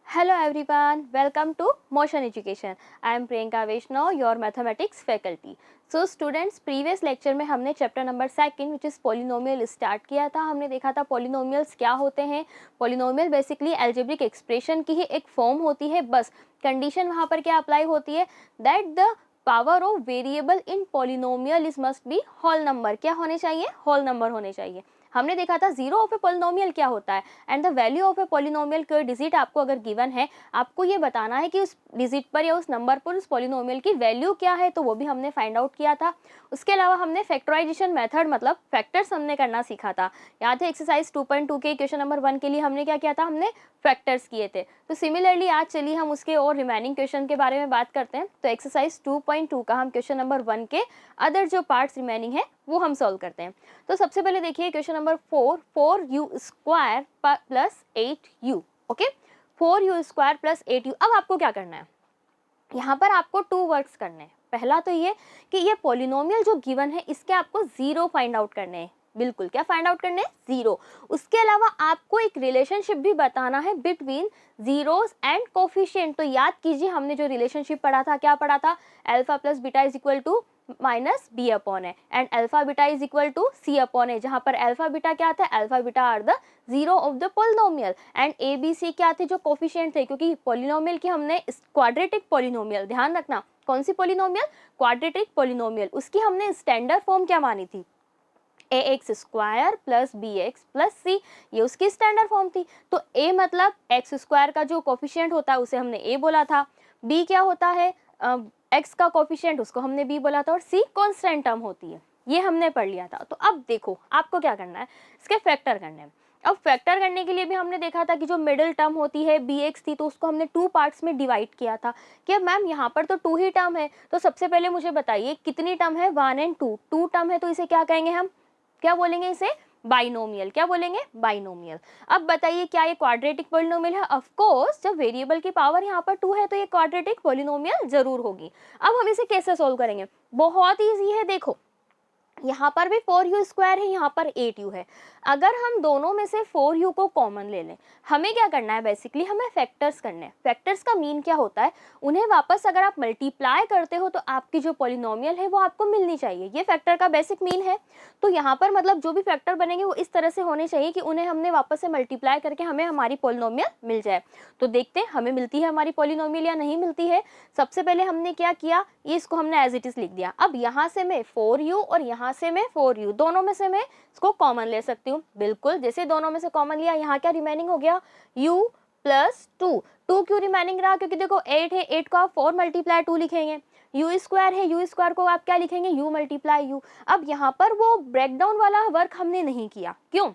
Hello everyone, welcome to Motion Education. I am Priyanka Vaishnav, your mathematics faculty. So students, previous lecture में हमने chapter number 2 which is polynomial start किया था. हमने देखा था polynomials क्या होते हैं. Polynomial basically algebraic expression की ही एक फॉर्म होती है. बस कंडीशन वहाँ पर क्या अप्लाई होती है, that the power of variable in polynomial is must be whole number. क्या होने चाहिए, होल नंबर होने चाहिए. हमने देखा था जीरो ऑफ ए पॉलिनोमियल क्या होता है, and the value of a polynomial कोई डिजिट आपको अगर गिवन है, आपको ये बताना है कि उस डिजिट पर या उस नंबर पर उस पॉलिनोमियल की वैल्यू क्या है, तो वो भी हमने फाइंड आउट किया था. उसके अलावा हमने फैक्टराइजेशन मेथड मतलब फैक्टर्स हमने करना सीखा था. याद है एक्सरसाइज 2.2 के क्वेश्चन नंबर 1 के लिए हमने क्या किया था, हमने फैक्टर्स किए थे. तो सिमिलरली आज चलिए हम उसके और रिमेनिंग क्वेश्चन के बारे में बात करते हैं. तो एक्सरसाइज 2.2 का हम क्वेश्चन नंबर 1 के अदर जो पार्ट्स रिमेनिंग है वो हम सॉल्व करते हैं. तो सबसे पहले देखिए question number 4u square plus 8u. Okay, 4u square plus 8u. अब आपको क्या करना है, यहाँ पर आपको 2 वर्क्स करने हैं. पहला तो ये कि ये पॉलिनोमियल जो गिवन है इसके आपको जीरो फाइंड आउट करने हैं. बिल्कुल, क्या फाइंड आउट करने हैं, जीरो. उसके अलावा आपको एक रिलेशनशिप भी बताना है बिटवीन जीरोस एंड कोफिशिएंट. तो याद कीजिए हमने जो रिलेशनशिप पढ़ा था, क्या पढ़ा था, alpha plus beta is equal to minus B upon है and alpha beta is equal to C upon है, जहां पर अल्फा बीटा क्या था, alpha beta are the zero of the polynomial and a b c क्या थे, जो coefficient थे. क्योंकि पॉलिनोमियल की हमने क्वाड्रेटिक पॉलिनोमियल, ध्यान रखना कौन सी पॉलिनोमियल, क्वाड्रेटिक पॉलिनोमियल, उसकी हमने स्टैंडर्ड फॉर्म क्या मानी थी, a x square plus b x plus c. ये उसकी स्टैंडर्ड फॉर्म थी. तो ए मतलब एक्स स्क्वायर का जो कोफिशिएंट होता है उसे हमने ए बोला था, बी क्या होता है एक्स का कोफिशिएंट, उसको हमने बी बोला था, और सी कांस्टेंट टर्म होती है. ये हमने पढ़ लिया था. तो अब देखो आपको क्या करना है, इसके फैक्टर करने हैं. अब फैक्टर करने के लिए भी हमने देखा था कि जो मिडिल टर्म होती है बी एक्स थी, तो उसको हमने 2 पार्ट्स में डिवाइड किया था कि मैम यहाँ पर तो 2 ही टर्म है. तो सबसे पहले मुझे बताइए कितनी टर्म है, 1 एंड 2. 2 टर्म है तो इसे क्या कहेंगे, हम क्या बोलेंगे, इसे बाइनोमियल. क्या बोलेंगे, बाइनोमियल. अब बताइए क्या ये क्वाड्रेटिक पॉलिनोमियल है, ऑफ कोर्स. जब वेरिएबल की पावर यहाँ पर 2 है तो ये क्वाड्रेटिक पॉलिनोमियल जरूर होगी. अब हम इसे कैसे सोल्व करेंगे, बहुत ईजी है. देखो यहाँ पर भी 4u स्क्वायर है, यहाँ पर 8u है. अगर हम दोनों में से 4u को कॉमन ले लें, हमें क्या करना है, बेसिकली हमें फैक्टर्स करने हैं. फैक्टर्स का मीन क्या होता है, उन्हें वापस अगर आप मल्टीप्लाई करते हो तो आपकी जो पॉलिनोमियल है वो आपको मिलनी चाहिए. ये फैक्टर का बेसिक मीन है. तो यहाँ पर मतलब जो भी फैक्टर बनेंगे वो इस तरह से होने चाहिए कि उन्हें हमने वापस से मल्टीप्लाई करके हमें हमारी पॉलिनोमियल मिल जाए. तो देखते हैं हमें मिलती है हमारी पॉलिनोमियल या नहीं मिलती है. सबसे पहले हमने क्या किया, ये इसको हमने एज इट इज लिख दिया. अब यहाँ से मैं 4u और यहाँ से मैं 4u, दोनों में से मैं इसको कॉमन ले सकती हूँ. बिल्कुल, जैसे दोनों में से कॉमन लिया, यहाँ क्या रिमेनिंग हो गया, u प्लस 2. 2 क्यों रिमेनिंग रहा, क्योंकि देखो 8 है, 8 को आप 4 मल्टीप्लाई 2 लिखेंगे. u स्क्वायर है, u स्क्वायर को आप क्या लिखेंगे, u मल्टीप्लाई u. अब यहाँ पर वो ब्रेकडाउन वाला वर्क हमने नहीं किया. क्यों,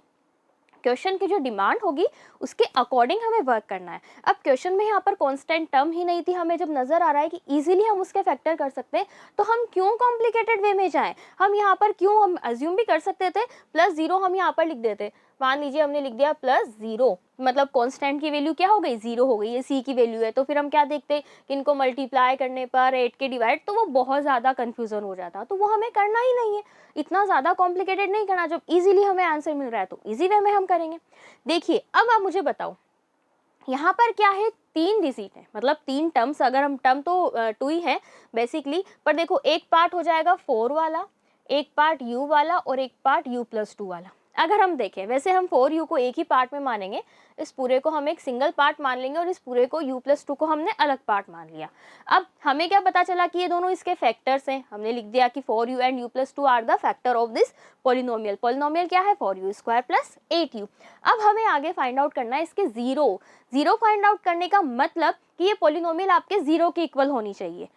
क्वेश्चन की जो डिमांड होगी उसके अकॉर्डिंग हमें वर्क करना है. अब क्वेश्चन में यहाँ पर कांस्टेंट टर्म ही नहीं थी, हमें जब नजर आ रहा है कि इजीली हम उसके फैक्टर कर सकते हैं, तो हम क्यों कॉम्प्लिकेटेड वे में जाएं. हम यहाँ पर क्यों, हम अज्यूम भी कर सकते थे +0 हम यहाँ पर लिख देते. मान लीजिए हमने लिख दिया +0, मतलब कांस्टेंट की वैल्यू क्या हो गई, 0 हो गई. ये सी की वैल्यू है. तो फिर हम क्या देखते कि इनको मल्टीप्लाई करने पर 8 के डिवाइड, तो वो बहुत ज़्यादा कन्फ्यूजन हो जाता. तो वो हमें करना ही नहीं है, इतना ज़्यादा कॉम्प्लिकेटेड नहीं करना. जब इजीली हमें आंसर मिल रहा है तो इजी वे में हम करेंगे. देखिए अब आप मुझे बताओ, यहाँ पर क्या है, 3 डिजिट है, मतलब 3 टर्म्स. अगर हम टर्म तो 2 ही है बेसिकली, पर देखो एक पार्ट हो जाएगा 4 वाला, एक पार्ट u वाला और एक पार्ट u प्लस 2 वाला. अगर हम देखें, वैसे हम 4u को एक ही पार्ट में मानेंगे, इस पूरे को हम एक सिंगल पार्ट मान लेंगे और इस पूरे को u प्लस 2 को हमने अलग पार्ट मान लिया. अब हमें क्या पता चला कि ये दोनों इसके फैक्टर्स हैं. हमने लिख दिया कि 4u and u plus 2 are the factor of this polynomial. Polynomial क्या है, 4u स्क्वायर प्लस 8u. अब हमें आगे फाइंड आउट करना है इसके जीरो फाइंड आउट करने का मतलब कि ये पॉलिनोमियल आपके जीरो के इक्वल होनी चाहिए.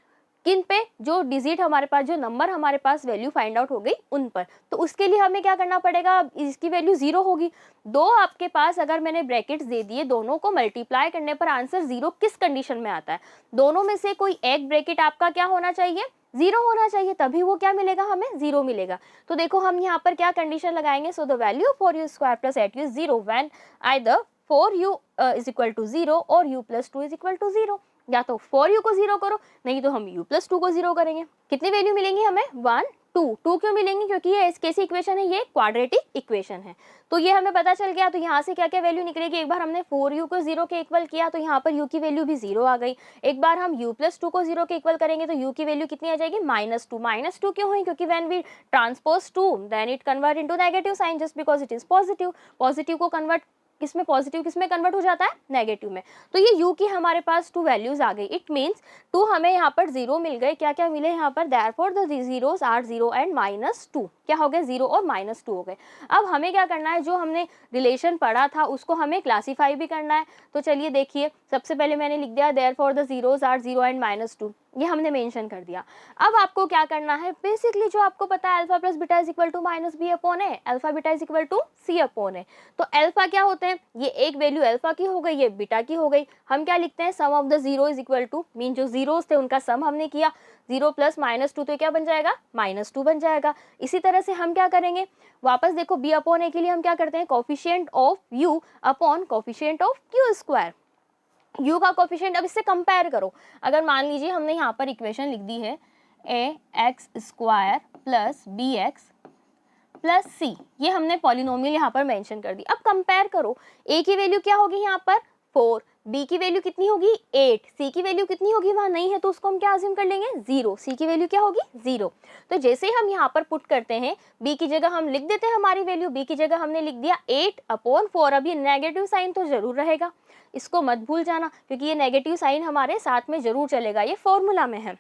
किन पे, जो डिजिट हमारे पास, जो नंबर हमारे पास वैल्यू फाइंड आउट हो गई उन पर. तो उसके लिए हमें क्या करना पड़ेगा, इसकी वैल्यू 0 होगी. दो आपके पास अगर मैंने ब्रैकेट्स दे दिए, दोनों को मल्टीप्लाई करने पर आंसर 0 किस कंडीशन में आता है, दोनों में से कोई एक ब्रैकेट आपका क्या होना चाहिए, 0 होना चाहिए, तभी वो क्या मिलेगा, हमें 0 मिलेगा. तो देखो हम यहाँ पर क्या कंडीशन लगाएंगे, so the value 4u square plus 8u is 0 when either 4u is equal to 0 और u plus 2 is equal to 0. या तो 4u को 0 करो, नहीं तो हम u प्लस 2 को 0 करेंगे. कितनी वैल्यू मिलेंगी हमें, 1 टू क्यों मिलेंगे? क्योंकि ये कैसी इक्वेशन है, ये क्वाड्रेटिक इक्वेशन है। तो ये हमें पता चल गया। तो यहाँ से क्या क्या वैल्यू निकलेगी, एक बार हमने 4u को 0 के इक्वल किया तो यहाँ पर u की वैल्यू भी 0 आ गई। एक बार हम u+2 को 0 के इक्वल करेंगे तो u की वैल्यू कितनी आ जाएगी, -2। -2 क्यों हुई? क्योंकि when we transpose 2 then it convert into negative sign just because it is positive. Positive को कन्वर्ट किसमें, पॉजिटिव किसमें कन्वर्ट हो जाता है, नेगेटिव में। तो ये u की हमारे पास 2 वैल्यूज आ गई। इट मीन्स 2 हमें यहाँ पर 0 मिल गए। क्या क्या मिले यहाँ पर, therefore the zeros are 0 and -2। क्या हो गए, 0 और -2 हो गए। अब हमें क्या करना है, जो हमने रिलेशन पढ़ा था उसको हमें क्लासीफाई भी करना है। तो चलिए देखिए, सबसे पहले मैंने लिख दिया therefore the zeros are 0 and -2, ये हमने मेंशन कर दिया। अब आपको क्या करना है, बेसिकली जो आपको पता है alpha plus beta is equal to -b upon a, alpha beta is equal to c upon a. तो अल्फा क्या होते हैं, ये एक वैल्यू अल्फा की हो गई, ये बीटा की हो गई। हम क्या लिखते हैं, sum of the zero is equal to, mean जो जीरोस थे उनका सम हमने किया, 0 + -2 तो क्या बन जाएगा, -2 बन जाएगा। इसी तरह से हम क्या करेंगे, वापस देखो b अपॉन ए के लिए हम क्या करते हैं, coefficient of u upon coefficient of q square. u का कोफिशिएंट, अब इससे कंपेयर करो। अगर मान लीजिए हमने यहाँ पर इक्वेशन लिख दी है ax² + bx + c, ये हमने पॉलिनोमियल यहाँ पर मेंशन कर दी। अब कंपेयर करो, a की वैल्यू क्या होगी यहाँ पर 4, b की वैल्यू कितनी होगी 8, c की वैल्यू कितनी होगी, वहाँ नहीं है तो उसको हम क्या अज्यूम कर लेंगे 0, c की वैल्यू क्या होगी 0। तो जैसे ही हम यहाँ पर पुट करते हैं, b की जगह हम लिख देते हैं हमारी वैल्यू, b की जगह हमने लिख दिया 8/4। अब ये नेगेटिव साइन तो जरूर रहेगा, इसको मत भूल जाना, क्योंकि ये नेगेटिव साइन हमारे साथ में जरूर चलेगा, ये फॉर्मूला में है।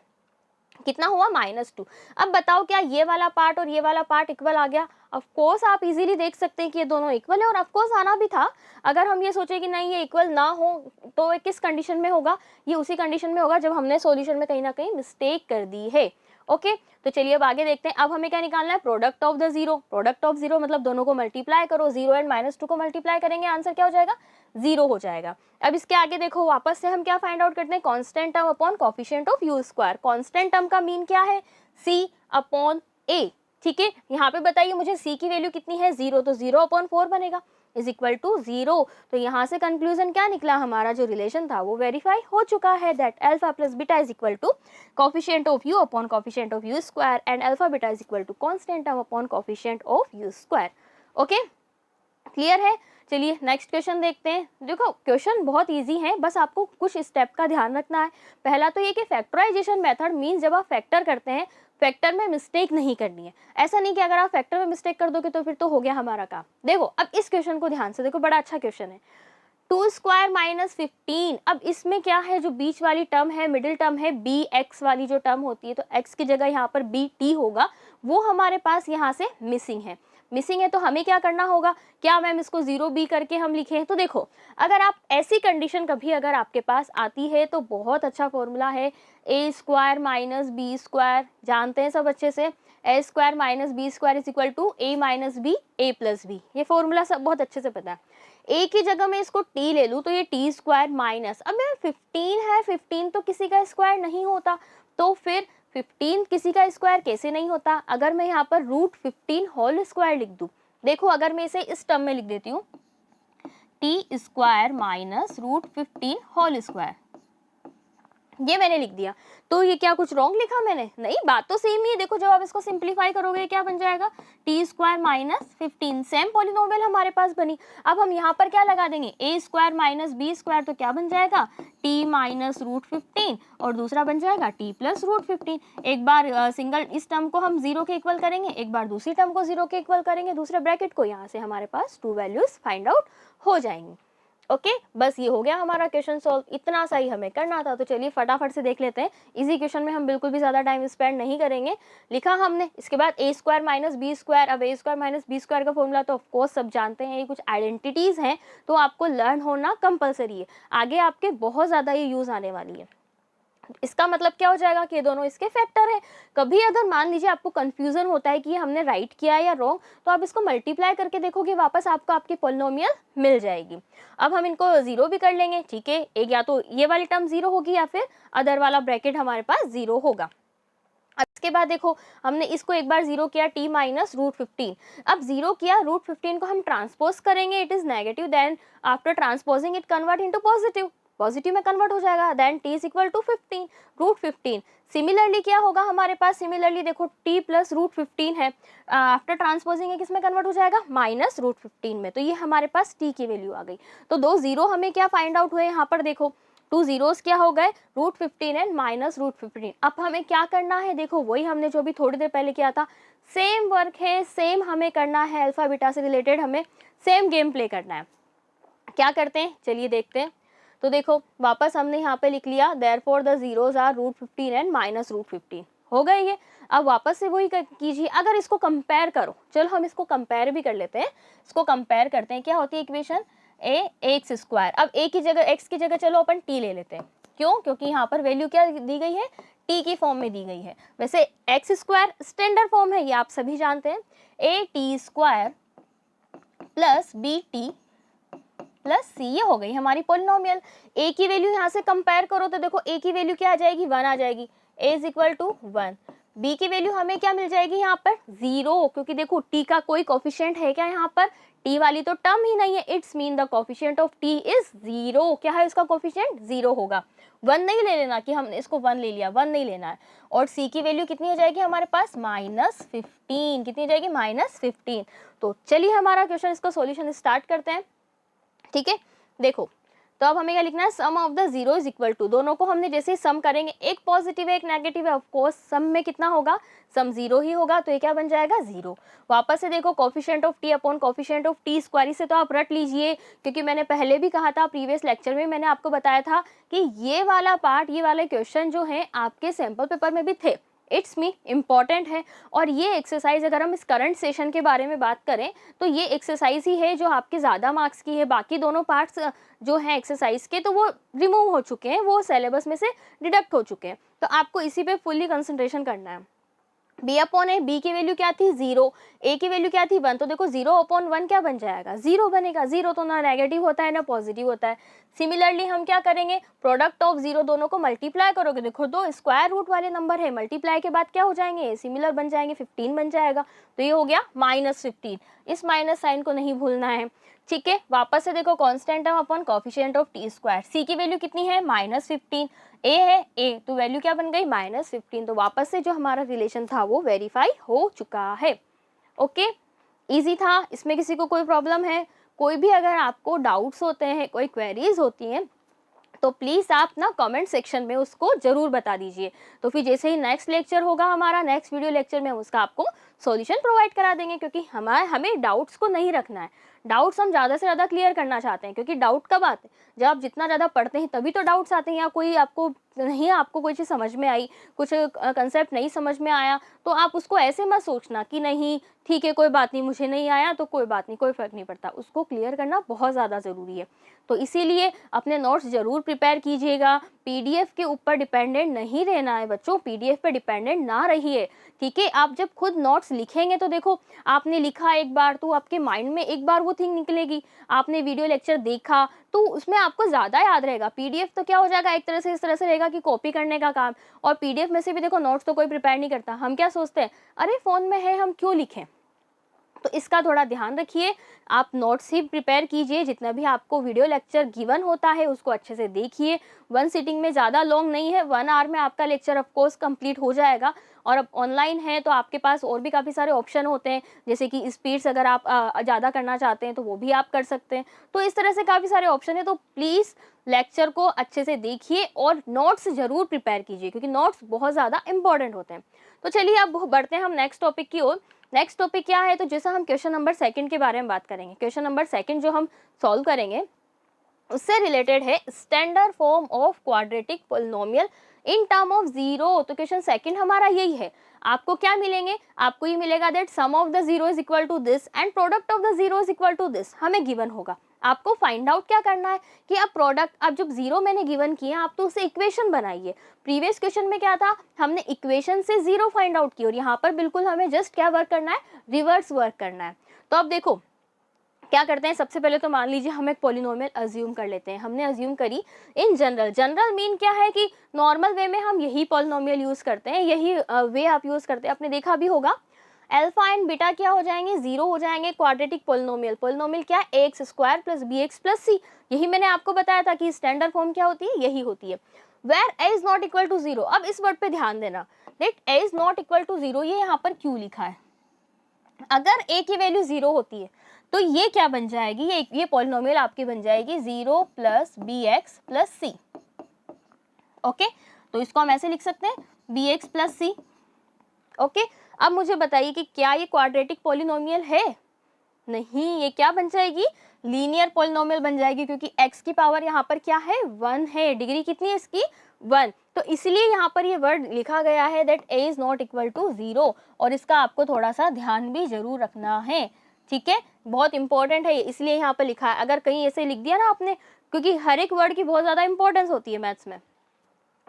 कितना हुआ, -2। अब बताओ क्या ये वाला पार्ट और ये वाला पार्ट इक्वल आ गया? ऑफ कोर्स आप इजीली देख सकते हैं कि ये दोनों इक्वल है, और ऑफ कोर्स आना भी था। अगर हम ये सोचे कि नहीं ये इक्वल ना हो तो ये किस कंडीशन में होगा, ये उसी कंडीशन में होगा जब हमने सॉल्यूशन में कहीं ना कहीं मिस्टेक कर दी है। ओके, तो चलिए अब आगे देखते हैं। अब हमें क्या निकालना है, product of the zero. Product of zero मतलब दोनों को मल्टीप्लाई करो, 0 एंड -2 को मल्टीप्लाई करेंगे, आंसर क्या हो जाएगा, 0 हो जाएगा। अब इसके आगे देखो, वापस से हम क्या फाइंड आउट करते हैं, constant term upon coefficient of u square. Constant term का मीन क्या है, c अपॉन a। ठीक है, यहाँ पे बताइए मुझे c की वैल्यू कितनी है 0, तो 0/4 बनेगा इज इक्वल टू 0। तो यहाँ से कंक्लूजन क्या निकला, हमारा जो रिलेशन था वो वेरीफाई हो चुका है, that alpha plus beta is equal to coefficient of u upon coefficient of u square and alpha beta is equal to constant term upon coefficient of u square. Okay, clear है। चलिए next question देखते हैं। देखो question बहुत easy है, बस आपको कुछ स्टेप का ध्यान रखना है। पहला तो ये कि फैक्टराइजेशन मेथड मीन्स जब आप फैक्टर करते हैं, फैक्टर में मिस्टेक नहीं करनी है। ऐसा नहीं कि अगर आप फैक्टर में मिस्टेक कर दोगे तो फिर तो हो गया हमारा काम। देखो अब इस क्वेश्चन को ध्यान से देखो, बड़ा अच्छा क्वेश्चन है। 2² - 15। अब इसमें क्या है, जो बीच वाली टर्म है, मिडिल टर्म है bx वाली जो टर्म होती है, तो x की जगह यहाँ पर bt होगा, वो हमारे पास यहाँ से मिसिंग है। मिसिंग है तो हमें क्या करना होगा, क्या मैम इसको 0b करके हम लिखें? तो देखो अगर आप ऐसी कंडीशन कभी अगर आपके पास आती है तो बहुत अच्छा फॉर्मूला है, a² - b², जानते हैं सब अच्छे से, a² - b² is equal to a - b a + b। ये फॉर्मूला सब बहुत अच्छे से पता है। a की जगह मैं इसको t ले लूँ तो ये t² माइनस, अब मैं 15 है, 15 तो किसी का स्क्वायर नहीं होता, तो फिर 15 किसी का स्क्वायर कैसे नहीं होता? अगर मैं यहाँ पर √15 होल स्क्वायर लिख दूँ, देखो अगर मैं इसे इस टर्म में लिख देती हूँ, t² - √15 होल स्क्वायर, ये मैंने लिख दिया, तो ये क्या कुछ रॉन्ग लिखा मैंने? नहीं, बात तो सेम ही है। देखो जब आप इसको सिंप्लीफाई करोगे क्या बन जाएगा, t² - 15, सेम पॉलिनोमियल हमारे पास बनी। अब हम यहाँ पर क्या लगा देंगे, a² - b², तो क्या बन जाएगा t - √15 और दूसरा बन जाएगा t + √15। एक बार सिंगल इस टर्म को हम 0 के इक्वल करेंगे, एक बार दूसरी टर्म को 0 के इक्वल करेंगे, दूसरे ब्रैकेट को, यहाँ से हमारे पास 2 वैल्यूज फाइंड आउट हो जाएंगी। ओके, बस ये हो गया हमारा क्वेश्चन सॉल्व, इतना सा ही हमें करना था। तो चलिए फटाफट से देख लेते हैं। इसी क्वेश्चन में हम बिल्कुल भी ज़्यादा टाइम स्पेंड नहीं करेंगे। लिखा हमने, इसके बाद a² - b²। अब a² - b² का फॉर्मूला तो ऑफकोर्स सब जानते हैं, ये कुछ आइडेंटिटीज़ हैं तो आपको लर्न होना कंपलसरी है, आगे आपके बहुत ज़्यादा ये यूज़ आने वाली है। इसका मतलब क्या हो जाएगा कि ये दोनों इसके फैक्टर हैं। कभी अगर मान लीजिए आपको कंफ्यूजन होता है कि हमने राइट किया है या रॉन्ग, तो आप इसको मल्टीप्लाई करके देखोगे, वापस आपको आपकी पॉलिनोमियल मिल जाएगी। अब हम इनको 0 भी कर लेंगे, ठीक है, एक या तो ये वाली टर्म 0 होगी या फिर अदर वाला ब्रैकेट हमारे पास 0 होगा। इसके बाद देखो हमने इसको एक बार 0 किया, t - √15। अब 0 किया, √15 को हम ट्रांसपोज करेंगे, it is negative, then after transposing it convert into positive. Positive में कन्वर्ट हो जाएगा, then t is equal to 15 root 15। Similarly क्या होगा हमारे पास, सिमिलरली देखो t प्लस रूट 15 है, आफ्टर ट्रांसपोजिंग किस में कन्वर्ट हो जाएगा, माइनस रूट 15 में। तो ये हमारे पास t की वैल्यू आ गई। तो 2 जीरो हमें क्या फाइंड आउट हुए यहाँ पर, देखो 2 जीरोस क्या हो गए, रूट 15 एंड माइनस रूट 15। अब हमें क्या करना है, देखो वही हमने जो भी थोड़ी देर पहले किया था, सेम वर्क है, सेम हमें करना है, अल्फा बीटा से रिलेटेड हमें सेम गेम प्ले करना है। क्या करते हैं चलिए देखते हैं। तो देखो वापस हमने यहाँ पे लिख लिया, therefore the zeros are root 15 and minus root 15, हो गए ये। अब वापस से वही कीजिए, अगर इसको कंपेयर करो, चलो हम इसको कंपेयर भी कर लेते हैं, इसको कंपेयर करते हैं। क्या होती है इक्वेशन, ए एक्स स्क्वायर। अब ए की जगह, एक्स की जगह चलो अपन टी ले लेते हैं, क्यों, क्योंकि यहाँ पर वैल्यू क्या दी गई है, टी की फॉर्म में दी गई है। वैसे एक्स स्क्वायर स्टैंडर्ड फॉर्म है, ये आप सभी जानते हैं, a t square plus b t plus c, ये हो गई हमारी पॉलिनोमियल। ए की वैल्यू यहाँ से कंपेयर करो तो देखो ए की वैल्यू क्या आ जाएगी, 1 आ जाएगी, ए इज इक्वल टू 1। बी की वैल्यू हमें क्या मिल जाएगी यहाँ पर, 0, क्योंकि देखो टी का कोई कोफिशिएंट है क्या यहाँ पर, टी वाली तो टर्म ही नहीं है, it's mean the coefficient of T is 0। क्या है उसका कोफिशिएंट, 0 होगा। 1 नहीं ले लेना कि हमने इसको 1 ले लिया, 1 नहीं लेना है। और सी की वैल्यू कितनी हो जाएगी हमारे पास, -15। कितनी हो जाएगी, -15। तो चलिए हमारा क्वेश्चन, इसका सॉल्यूशन स्टार्ट करते हैं, ठीक है। देखो तो अब हमें क्या लिखना है, sum of the zero is equal to, दोनों को हमने जैसे ही सम करेंगे, एक पॉजिटिव है एक नेगेटिव है, ऑफ कोर्स सम में कितना होगा, सम 0 ही होगा, तो ये क्या बन जाएगा, 0। वापस से देखो coefficient of T upon coefficient of T square, से तो आप रट लीजिए, क्योंकि मैंने पहले भी कहा था, प्रीवियस लेक्चर में मैंने आपको बताया था कि ये वाला पार्ट, ये वाले क्वेश्चन जो है आपके सैम्पल पेपर में भी थे, इट्स मी इम्पॉर्टेंट है। और ये एक्सरसाइज अगर हम इस करंट सेशन के बारे में बात करें तो ये एक्सरसाइज ही है जो आपके ज़्यादा मार्क्स की है। बाकी दोनों पार्ट्स जो हैं एक्सरसाइज के, तो वो रिमूव हो चुके हैं, वो सिलेबस में से डिडक्ट हो चुके हैं, तो आपको इसी पे फुल्ली कंसंट्रेशन करना है। बी अपॉन ए, बी की वैल्यू क्या थी, 0, ए की वैल्यू क्या थी, 1, तो देखो 0 अपॉन 1 क्या बन जाएगा, 0 बनेगा। 0 तो ना नेगेटिव होता है ना पॉजिटिव होता है। सिमिलरली हम क्या करेंगे, प्रोडक्ट ऑफ 0 दोनों को मल्टीप्लाई करोगे, देखो दो स्क्वायर रूट वाले नंबर है, मल्टीप्लाई के बाद क्या हो जाएंगे, सिमिलर बन जाएंगे, 15 बन जाएगा। तो ये हो गया -15, इस माइनस साइन को नहीं भूलना है, ठीक है। वापस से देखो constant term upon coefficient of T square, C की वैल्यू कितनी है, -15, ए है ए, तो वैल्यू क्या बन गई, -15। तो वापस से जो हमारा रिलेशन था वो वेरीफाई हो चुका है। ओके, इजी था, इसमें किसी को कोई प्रॉब्लम है, कोई भी अगर आपको डाउट्स होते हैं, कोई क्वेरीज होती हैं, तो प्लीज़ आप ना कमेंट सेक्शन में उसको ज़रूर बता दीजिए। तो फिर जैसे ही नेक्स्ट लेक्चर होगा हमारा, नेक्स्ट वीडियो लेक्चर में उसका आपको सॉल्यूशन प्रोवाइड करा देंगे, क्योंकि हमें डाउट्स को नहीं रखना है, डाउट्स हम ज़्यादा से ज़्यादा क्लियर करना चाहते हैं। क्योंकि डाउट कब आते हैं, जब आप जितना ज़्यादा पढ़ते हैं तभी तो डाउट्स आते हैं, या कोई आपको नहीं, आपको कोई चीज़ समझ में आई, कुछ कंसेप्ट नहीं समझ में आया, तो आप उसको ऐसे मत सोचना कि नहीं ठीक है कोई बात नहीं, मुझे नहीं आया तो कोई बात नहीं, कोई फ़र्क नहीं पड़ता, उसको क्लियर करना बहुत ज़्यादा ज़रूरी है। तो इसीलिए अपने नोट्स ज़रूर प्रिपेयर कीजिएगा, पीडीएफ के ऊपर डिपेंडेंट नहीं रहना है बच्चों, पीडीएफ पे डिपेंडेंट ना रहिए, ठीक है। आप जब खुद नोट्स लिखेंगे तो देखो आपने लिखा एक बार तो आपके माइंड में एक बार वो थिंग निकलेगी, आपने वीडियो लेक्चर देखा तो उसमें आपको ज़्यादा याद रहेगा। पीडीएफ तो क्या हो जाएगा, एक तरह से इस तरह से रहेगा कि कॉपी करने का काम, और पीडीएफ में से भी देखो नोट्स तो कोई प्रिपेयर नहीं करता, हम क्या सोचते हैं, अरे फ़ोन में है हम क्यों लिखें। तो इसका थोड़ा ध्यान रखिए, आप नोट्स ही प्रिपेयर कीजिए, जितना भी आपको वीडियो लेक्चर गिवन होता है उसको अच्छे से देखिए। 1 सिटिंग में ज़्यादा लॉन्ग नहीं है, 1 आवर में आपका लेक्चर ऑफ कोर्स कंप्लीट हो जाएगा। और अब ऑनलाइन है तो आपके पास और भी काफ़ी सारे ऑप्शन होते हैं, जैसे कि स्पीड्स अगर आप ज़्यादा करना चाहते हैं तो वो भी आप कर सकते हैं। तो इस तरह से काफ़ी सारे ऑप्शन है, तो प्लीज़ लेक्चर को अच्छे से देखिए और नोट्स ज़रूर प्रिपेयर कीजिए, क्योंकि नोट्स बहुत ज़्यादा इंपॉर्टेंट होते हैं। तो चलिए अब बढ़ते हैं हम नेक्स्ट टॉपिक की ओर। नेक्स्ट टॉपिक क्या है, तो जैसा हम क्वेश्चन नंबर 2 के बारे में बात करेंगे। क्वेश्चन नंबर 2 जो हम सॉल्व करेंगे उससे रिलेटेड है standard form of quadratic polynomial in term of 0। तो क्वेश्चन 2 हमारा यही है। आपको क्या मिलेंगे, आपको ये मिलेगा that sum of the 0 is equal to this and product of the 0 is equal to this, हमें गिवन होगा। आपको फाइंड आउट क्या करना है कि अब प्रोडक्ट, अब जब 0 मैंने गिवन किया, आप तो उसे इक्वेशन बनाइए। प्रीवियस क्वेश्चन में क्या था, हमने इक्वेशन से 0 फाइंड आउट की, और यहाँ पर बिल्कुल हमें जस्ट क्या वर्क करना है, रिवर्स वर्क करना है। तो अब देखो क्या करते हैं, सबसे पहले तो मान लीजिए हम एक पॉलिनोमियल अज्यूम कर लेते हैं। हमने अज्यूम करी इन जनरल, जनरल मीन क्या है कि नॉर्मल वे में हम यही पॉलिनोमियल यूज़ करते हैं, यही वे आप यूज़ करते हैं, आपने देखा भी होगा। अल्फा एंड बीटा क्या हो जाएंगे, 0 हो जाएंगे। क्वाड्रेटिक पोलिनोमियल, पोलिनोमियल क्या है, x square plus b x plus c, यही मैंने आपको बताया था कि स्टैंडर्ड फॉर्म क्या होती है, यही होती है। Where A is not equal to 0, अब इस वर्ड पे ध्यान देना, let A is not equal to 0, ये यहाँ पर क्यों लिखा है, अगर ए की वैल्यू 0 होती है तो ये क्या बन जाएगी, ये पॉलिनोमियल आपकी बन जाएगी 0 plus b x plus c. Okay, तो इसको हम ऐसे लिख सकते हैं B x plus c. Okay, अब मुझे बताइए कि क्या ये क्वाड्रेटिक पॉलिनोमियल है, नहीं, ये क्या बन जाएगी, लीनियर पॉलिनोमियल बन जाएगी, क्योंकि x की पावर यहाँ पर क्या है, 1 है, डिग्री कितनी है इसकी, 1, तो इसलिए यहाँ पर ये वर्ड लिखा गया है that a is not equal to 0, और इसका आपको थोड़ा सा ध्यान भी जरूर रखना है, ठीक है, बहुत इंपॉर्टेंट है, इसलिए यहाँ पर लिखा है। अगर कहीं ऐसे लिख दिया ना आपने, क्योंकि हर एक वर्ड की बहुत ज्यादा इंपॉर्टेंस होती है मैथ्स में।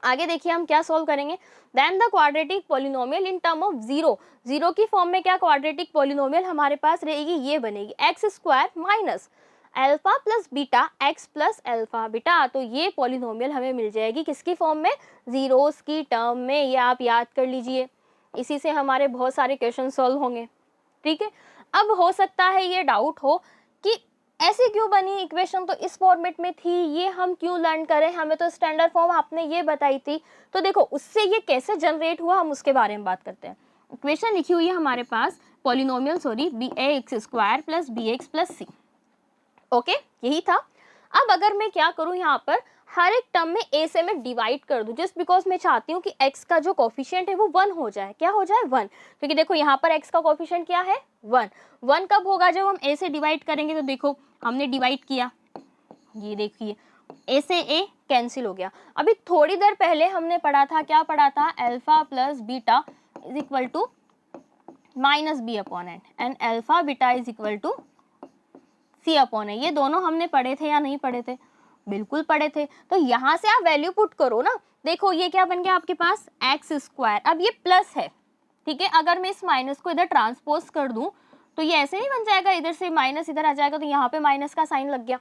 आगे देखिए हम क्या सॉल्व करेंगे, then the quadratic polynomial in term of 0, 0 की फॉर्म में क्या क्वाड्रेटिक पॉलिनोमियल हमारे पास रहेगी, ये बनेगी x square minus alpha plus beta x plus alpha beta, तो ये पॉलिनोमियल हमें मिल जाएगी किसकी फॉर्म में, जीरोस की टर्म में, ये आप याद कर लीजिए, इसी से हमारे बहुत सारे क्वेश्चन सॉल्व होंगे, ठीक है। अब हो सकता है ये डाउट हो कि ऐसी क्यों बनी इक्वेशन, तो इस फॉर्मेट में थी, ये हम क्यों लर्न करें, हमें तो स्टैंडर्ड फॉर्म आपने ये बताई थी, तो देखो उससे ये कैसे जनरेट हुआ हम उसके बारे में बात करते हैं। इक्वेशन लिखी हुई है हमारे पास, polynomial sorry, b a x square plus b x plus c, okay, यही था। अब अगर मैं क्या करूं, यहाँ पर हर एक टर्म में a से मैं डिवाइड कर दूं, जस्ट बिकॉज मैं चाहती हूँ कि x का जो कोफिशिएंट है वो 1 हो जाए, क्या हो जाए, 1, क्योंकि देखो यहाँ पर x का कोफिशिएंट क्या है, 1, 1 कब होगा, जब हम a से डिवाइड करेंगे, तो देखो हमने डिवाइड किया, ये देखिए a से a कैंसिल हो गया। अभी थोड़ी देर पहले हमने पढ़ा था, क्या पढ़ा था, alpha plus beta is equal to minus B upon and alpha beta is equal to C upon है, ये दोनों हमने पढ़े थे या नहीं पढ़े थे, बिल्कुल पढ़े थे। तो यहाँ से आप वैल्यू पुट करो ना, देखो ये क्या बन गया आपके पास, एक्स स्क्वायर, अब ये प्लस है, ठीक है, अगर मैं इस माइनस को इधर ट्रांसपोज कर दूं तो ये ऐसे नहीं बन जाएगा, इधर से माइनस इधर आ जाएगा, तो यहाँ पे माइनस का साइन लग गया,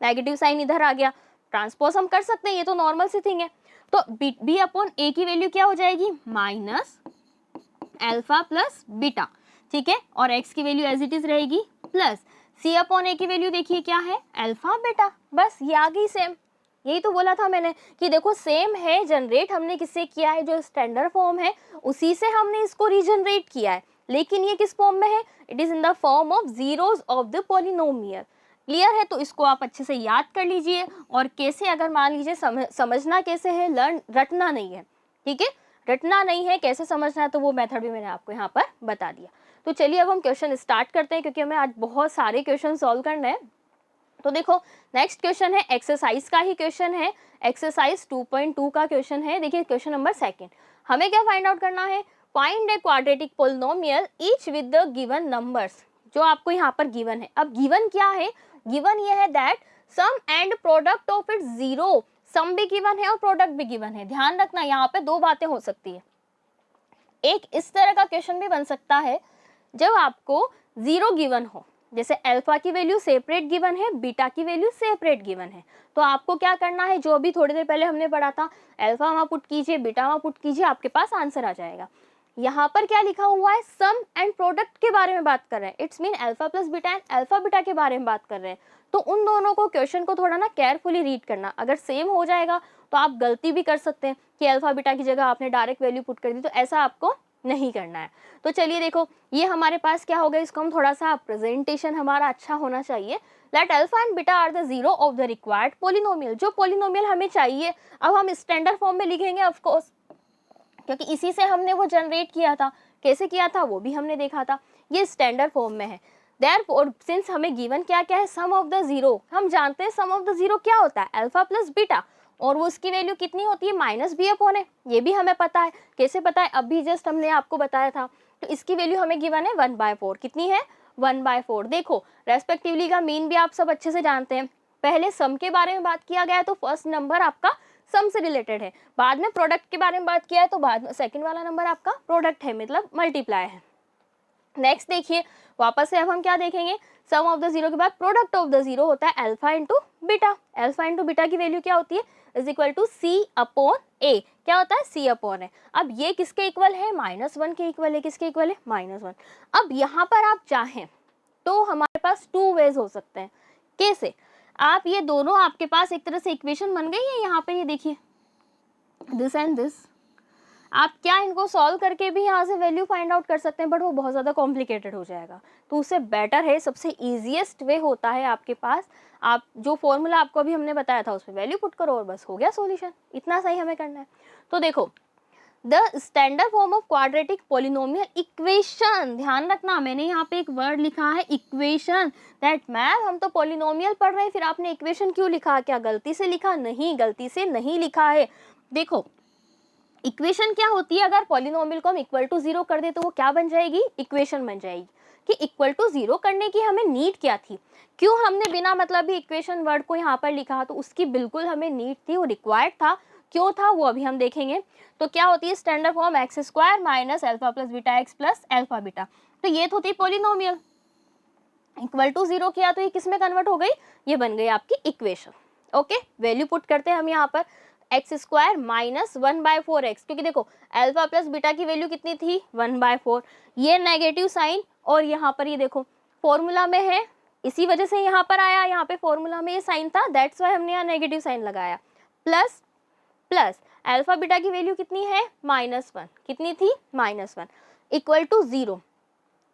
नेगेटिव साइन इधर आ गया, ट्रांसपोज हम कर सकते हैं, ये तो नॉर्मल सी थिंग है। तो बी अपॉन ए की वैल्यू क्या हो जाएगी, माइनस अल्फा प्लस बीटा, ठीक है, और एक्स की वैल्यू एज इट इज रहेगी प्लस सी अपॉन ए की वैल्यू देखिए क्या है, अल्फा बीटा, बस ये आ गई सेम। यही तो बोला था मैंने कि देखो सेम है, जनरेट हमने किससे किया है, जो स्टैंडर्ड फॉर्म है उसी से हमने इसको रीजनरेट किया है, लेकिन ये किस फॉर्म में है, it is in the form of zeros of the polynomial. Clear है, तो इसको आप अच्छे से याद कर लीजिए, और कैसे, अगर मान लीजिए समझना कैसे है, लर्न, रटना नहीं है, ठीक है, रटना नहीं है, कैसे समझना है, तो वो मेथड भी मैंने आपको यहाँ पर बता दिया। तो चलिए अब हम क्वेश्चन स्टार्ट करते हैं, क्योंकि हमें आज बहुत सारे क्वेश्चन सॉल्व करने हैं। तो देखो नेक्स्ट क्वेश्चन है एक्सरसाइज का ही क्वेश्चन है, एक्सरसाइज 2.2 का क्वेश्चन है। देखिए क्वेश्चन नंबर 2, हमें क्या फाइंड आउट करना है, find a quadratic polynomial each with the given numbers, जो आपको यहाँ पर गिवन है। अब गिवन क्या है, गिवन ये है that sum and product of it 0, sum भी गिवन है और प्रोडक्ट भी गिवन है। ध्यान रखना यहाँ पे दो बातें हो सकती है, एक इस तरह का क्वेश्चन भी बन सकता है जब आपको 0 गिवन हो, जैसे अल्फा की वैल्यू सेपरेट गिवन है, बीटा की वैल्यू सेपरेट गिवन है, तो आपको क्या करना है, जो अभी थोड़ी देर पहले हमने पढ़ा था, अल्फा वहां पुट कीजिए, बीटा वहां पुट कीजिए, आपके पास आंसर आ जाएगा। यहाँ पर क्या लिखा हुआ है, सम एंड प्रोडक्ट के बारे में बात कर रहे हैं, it's mean alpha plus beta and alpha beta के बारे में बात कर रहे हैं, तो उन दोनों को क्वेश्चन को थोड़ा ना केयरफुली रीड करना। अगर सेम हो जाएगा तो आप गलती भी कर सकते हैं कि अल्फा बीटा की जगह आपने डायरेक्ट वैल्यू पुट कर दी, तो ऐसा आपको नहीं करना है। तो चलिए देखो ये हमारे पास क्या हो गया, इसको हम थोड़ा सा प्रेजेंटेशन हमारा अच्छा होना चाहिए। Let alpha and beta are the zero of the required polynomial, जो पोलिनोमियल हमें चाहिए, अब हम स्टैंडर्ड फॉर्म में लिखेंगे ऑफ कोर्स, क्योंकि इसी से हमने वो जनरेट किया था, कैसे किया था वो भी हमने देखा था, ये स्टैंडर्ड फॉर्म में है। देयरफॉर सिंस हमें गिवन क्या क्या है, सम ऑफ द जीरो, हम जानते हैं सम ऑफ द जीरो क्या होता है, अल्फा प्लस बीटा, और वो उसकी वैल्यू कितनी होती है, माइनस बी अपॉन ए, ये भी हमें पता है, कैसे पता है, अभी जस्ट हमने आपको बताया था। तो इसकी वैल्यू हमें गिवन है 1/4, कितनी है 1/4। देखो रेस्पेक्टिवली का मीन भी आप सब अच्छे से जानते हैं, पहले सम के बारे में बात किया गया है तो फर्स्ट नंबर आपका सम से रिलेटेड है, बाद में प्रोडक्ट के बारे में बात किया है तो बाद में सेकंड वाला नंबर आपका प्रोडक्ट है, मतलब मल्टीप्लाई है। नेक्स्ट देखिए वापस से अब हम क्या देखेंगे, सम ऑफ द जीरो के बाद प्रोडक्ट ऑफ द जीरो होता है alpha into beta. Alpha into beta की वैल्यू क्या होती है, is equal to C upon a. क्या होता है, सी अपॉन ए। अब ये किसके इक्वल है, -1 के इक्वल है। किसके इक्वल है, -1। अब यहाँ पर आप चाहें तो हमारे पास 2 वेज हो सकते हैं। कैसे, आप ये दोनों आपके पास एक तरह से इक्वेशन बन गई है, यहाँ पे ये देखिए दिस एंड दिस, आप क्या इनको सॉल्व करके भी यहाँ से वैल्यू फाइंड आउट कर सकते हैं, बट वो बहुत ज़्यादा कॉम्प्लिकेटेड हो जाएगा। तो उससे बेटर है, सबसे ईजिएस्ट वे होता है आपके पास, आप जो फॉर्मूला आपको अभी हमने बताया था उसमें वैल्यू पुट करो और बस हो गया सॉल्यूशन। इतना सही हमें करना है। तो देखो, the standard form of quadratic polynomial equation, ध्यान रखना मैंने यहाँ पे एक वर्ड लिखा है इक्वेशन, दैट मैम हम तो पॉलिनोमियल पढ़ रहे हैं, फिर आपने इक्वेशन क्यों लिखा, क्या गलती से लिखा, नहीं गलती से नहीं लिखा है। देखो इक्वेशन क्या होती है, अगर पॉलिनोमियल को हम इक्वल टू 0 कर दे तो वो क्या बन जाएगी, इक्वेशन बन जाएगी। कि इक्वल टू 0 करने की हमें नीड क्या थी, क्यों हमने बिना मतलब भी इक्वेशन वर्ड को यहाँ पर लिखा, तो उसकी बिल्कुल हमें नीड थी, वो रिक्वायर्ड था। क्यों था वो अभी हम देखेंगे। तो क्या होती है standard form, x square minus alpha plus beta x plus alpha beta. तो ये होती है पॉलिनोमियल, इक्वल टू 0 किया तो ये किस में कन्वर्ट हो गई, ये बन गई आपकी इक्वेशन। ओके, वैल्यू पुट करते हैं हम यहाँ पर, एक्स स्क्वायर माइनस 1/4x, क्योंकि देखो अल्फा प्लस बीटा की वैल्यू कितनी थी, 1/4। ये नेगेटिव साइन और यहाँ पर ये देखो फॉर्मूला में है, इसी वजह से यहाँ पर आया, यहाँ पे फॉर्मूला में ये साइन था, दैट्स वाई हमने यहाँ नेगेटिव साइन लगाया। प्लस प्लस अल्फा बीटा की वैल्यू कितनी है, -1, कितनी थी, -1 इक्वल टू 0।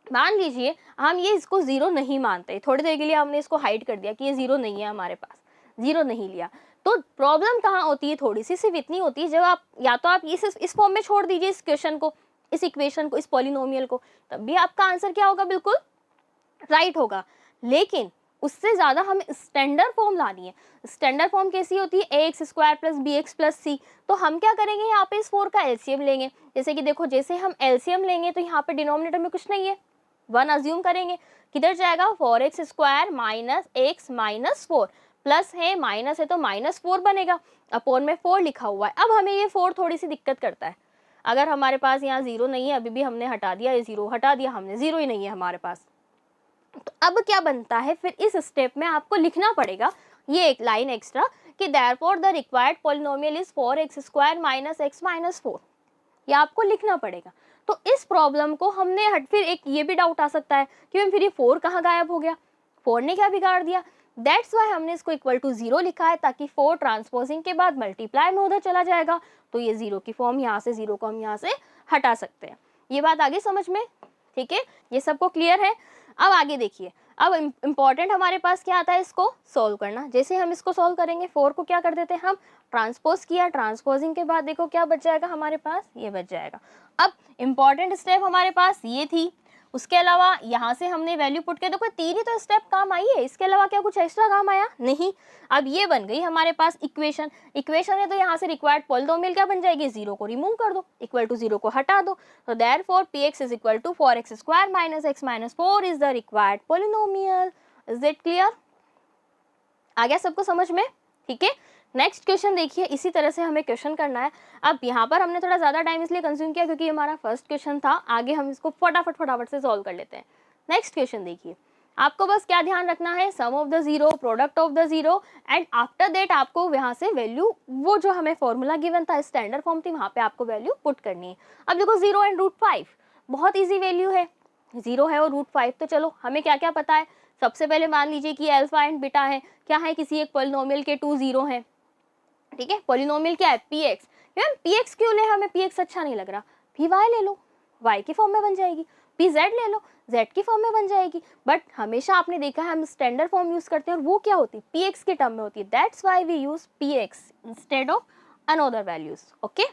मान लीजिए हम ये इसको 0 नहीं मानते, थोड़ी देर के लिए हमने इसको हाइड कर दिया कि ये 0 नहीं है, हमारे पास 0 नहीं लिया, तो प्रॉब्लम कहाँ होती है, थोड़ी सी सिर्फ इतनी होती है, जब आप या तो आप इस फॉर्म में छोड़ दीजिए इस क्वेश्चन को, इस इक्वेशन को, इस पॉलिनोमियल को, तब भी आपका आंसर क्या होगा, बिल्कुल राइट होगा। लेकिन उससे ज्यादा हमें स्टैंडर्ड फॉर्म लानी है। स्टैंडर्ड फॉर्म कैसी होती है, ax square plus bx plus c। तो हम क्या करेंगे, यहाँ पे इस 4 का एलसीएम लेंगे। जैसे कि देखो, जैसे हम एलसीएम लेंगे तो यहाँ पे डिनोमिनेटर में कुछ नहीं है, 1 अज्यूम करेंगे, किधर जाएगा, 4x square minus x minus 4, plus है माइनस है तो -4 बनेगा, अपॉन में 4 लिखा हुआ है। अब हमें ये 4 थोड़ी सी दिक्कत करता है, अगर हमारे पास यहाँ 0 नहीं है, अभी भी हमने हटा दिया, ये 0 हटा दिया हमने, 0 ही नहीं है हमारे पास। तो अब क्या बनता है, फिर इस स्टेप में आपको लिखना पड़ेगा ये एक लाइन एक्स्ट्रा कि therefore the required polynomial is 4x square minus x minus 4, ये आपको लिखना पड़ेगा। तो इस प्रॉब्लम को हमने फिर एक ये भी डाउट आ सकता है कि मैम फिर ये 4 कहाँ गायब हो गया, 4 ने क्या बिगाड़ दिया, दैट्स वाई हमने इसको इक्वल टू 0 लिखा है, ताकि 4 ट्रांसपोजिंग के बाद मल्टीप्लाई में उधर चला जाएगा, तो ये 0 की फॉर्म, यहाँ से 0 को हम यहाँ से हटा सकते हैं। ये बात आगे समझ में, ठीक है, ये सबको क्लियर है। अब आगे देखिए, अब इम्पॉर्टेंट हमारे पास क्या आता है, इसको सॉल्व करना। जैसे हम इसको सॉल्व करेंगे, 4 को क्या कर देते हैं हम, ट्रांसपोज किया, ट्रांसपोजिंग के बाद देखो क्या बच जाएगा हमारे पास, ये बच जाएगा। अब इम्पॉर्टेंट स्टेप हमारे पास ये थी, उसके अलावा यहाँ से हमने वैल्यू पुट के, देखो 3 ही तो स्टेप काम आई है, इसके अलावा क्या कुछ एक्स्ट्रा काम आया नहीं। अब ये बन गई हमारे पास इक्वेशन, इक्वेशन है तो यहाँ से रिक्वायर्ड पॉलिनोमियल क्या बन जाएगी, 0 को रिमूव कर दो, इक्वल टू 0 को हटा दो, तो therefore px is equal to 4x square minus x minus 4 is the required polynomial. Is it clear, आ गया सबको समझ में, ठीक है। नेक्स्ट क्वेश्चन देखिए, इसी तरह से हमें क्वेश्चन करना है। अब यहाँ पर हमने थोड़ा ज़्यादा टाइम इसलिए कंज्यूम किया क्योंकि हमारा फर्स्ट क्वेश्चन था, आगे हम इसको फटाफट से सॉल्व कर लेते हैं। नेक्स्ट क्वेश्चन देखिए, आपको बस क्या ध्यान रखना है, sum of the zero, product of the zero, and after that आपको यहाँ से वैल्यू, वो जो हमें फॉर्मूला गिवन था, स्टैंडर्ड फॉर्म थी, वहाँ पे आपको वैल्यू पुट करनी है। अब देखो 0 एंड √5 बहुत ईजी वैल्यू है, 0 है और √5, तो चलो हमें क्या क्या पता है। सबसे पहले मान लीजिए कि अल्फा एंड बीटा है, क्या है, किसी एक पॉलिनोमियल के 2 0 हैं, ठीक है। पॉलिनोमियल क्या है, px, मैम px क्यों ले, हमें px अच्छा नहीं लग रहा, py ले लो, y की फॉर्म में बन जाएगी, pz ले लो, z की फॉर्म में बन जाएगी। बट हमेशा आपने देखा है हम स्टैंडर्ड फॉर्म यूज करते हैं और वो क्या होती है, px के टर्म में होती है, that's why we use px instead of another values. Okay,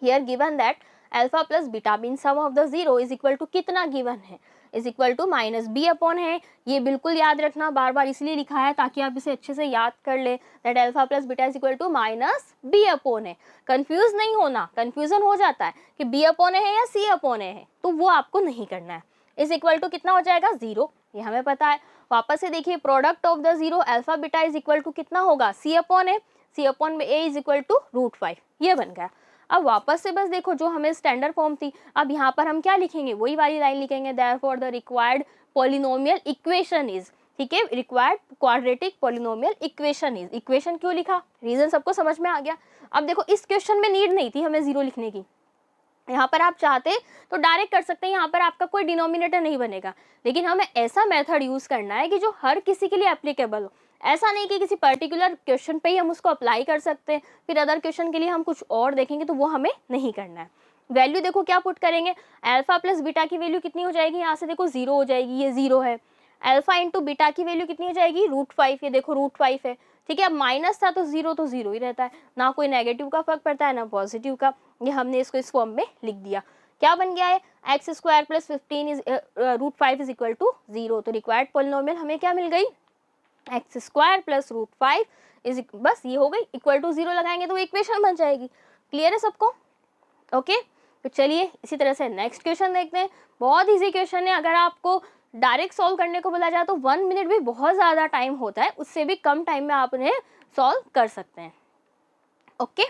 here given that alpha plus beta mean sum of the zero is equal to कितना गिवन है, is equal to -b upon है। ये बिल्कुल याद रखना, बार बार इसलिए लिखा है ताकि आप इसे अच्छे से याद कर ले, that alpha plus beta is equal to -b upon है। कंफ्यूज नहीं होना, कंफ्यूजन हो जाता है कि b अपॉन है या c अपॉन है, तो वो आपको नहीं करना है। इज इक्वल टू कितना हो जाएगा, 0, ये हमें पता है। वापस से देखिए, product of the zero alpha beta is equal to कितना होगा, c अपॉन है, c अपॉन में a इज इक्वल टू √5, ये बन गया। अब वापस से बस देखो, जो हमें स्टैंडर्ड फॉर्म थी, अब यहाँ पर हम क्या लिखेंगे, वही वाली लाइन लिखेंगे, therefore the required polynomial equation is, ठीक है, required quadratic polynomial equation is, equation क्यों लिखा, रीजन सबको समझ में आ गया। अब देखो इस क्वेश्चन में नीड नहीं थी हमें 0 लिखने की, यहाँ पर आप चाहते तो डायरेक्ट कर सकते हैं, यहाँ पर आपका कोई डिनोमिनेटर नहीं बनेगा, लेकिन हमें ऐसा मेथड यूज करना है कि जो हर किसी के लिए एप्लीकेबल हो। ऐसा नहीं कि किसी पर्टिकुलर क्वेश्चन पे ही हम उसको अप्लाई कर सकते हैं, फिर अदर क्वेश्चन के लिए हम कुछ और देखेंगे, तो वो हमें नहीं करना है। वैल्यू देखो क्या पुट करेंगे, अल्फा प्लस बीटा की वैल्यू कितनी हो जाएगी, यहाँ से देखो 0 हो जाएगी, ये 0 है। अल्फा इंटू बीटा की वैल्यू कितनी हो जाएगी, √5, ये देखो √5 है, ठीक है। अब माइनस था तो 0 ही रहता है, ना कोई नेगेटिव का फर्क पड़ता है ना पॉजिटिव का, ये हमने इसको इस फॉर्म में लिख दिया। क्या बन गया है, x² + 15 is √5 is equal to 0। तो रिक्वायर्ड पॉलिनोमियल हमें क्या मिल गई, x² + √5 इज, बस ये हो गई, इक्वल टू 0 लगाएंगे तो इक्वेशन बन जाएगी। क्लियर है सबको, ओके। तो चलिए इसी तरह से नेक्स्ट क्वेश्चन देखते हैं। बहुत इजी क्वेश्चन है, अगर आपको डायरेक्ट सॉल्व करने को बोला जाए तो 1 मिनट भी बहुत ज़्यादा टाइम होता है, उससे भी कम टाइम में आप उन्हें सॉल्व कर सकते हैं। Okay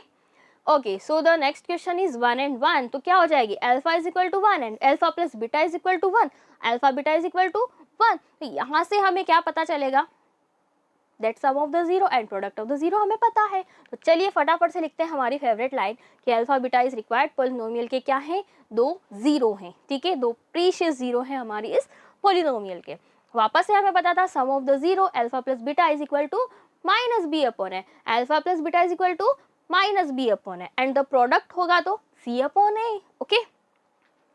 okay, so the next question is 1 and 1, तो क्या हो जाएगी, alpha is equal to 1 and alpha plus beta is equal to 1, alpha beta is equal to 1। तो यहाँ से हमें क्या पता चलेगा, that sum of the 0 and product of the 0 हमें पता है। तो चलिए फटाफट से लिखते हैं हमारी फेवरेट लाइन कि alpha beta is required polynomial के क्या है, 2 0 हैं, ठीक है, 2 प्रीशियस 0 हैं हमारी इस पॉलिनोमियल के। वापस से हमें पता था sum of the 0 alpha plus beta is equal to -b upon है, alpha plus beta is equal to -b upon है, एंड द प्रोडक्ट होगा तो c upon a। Okay,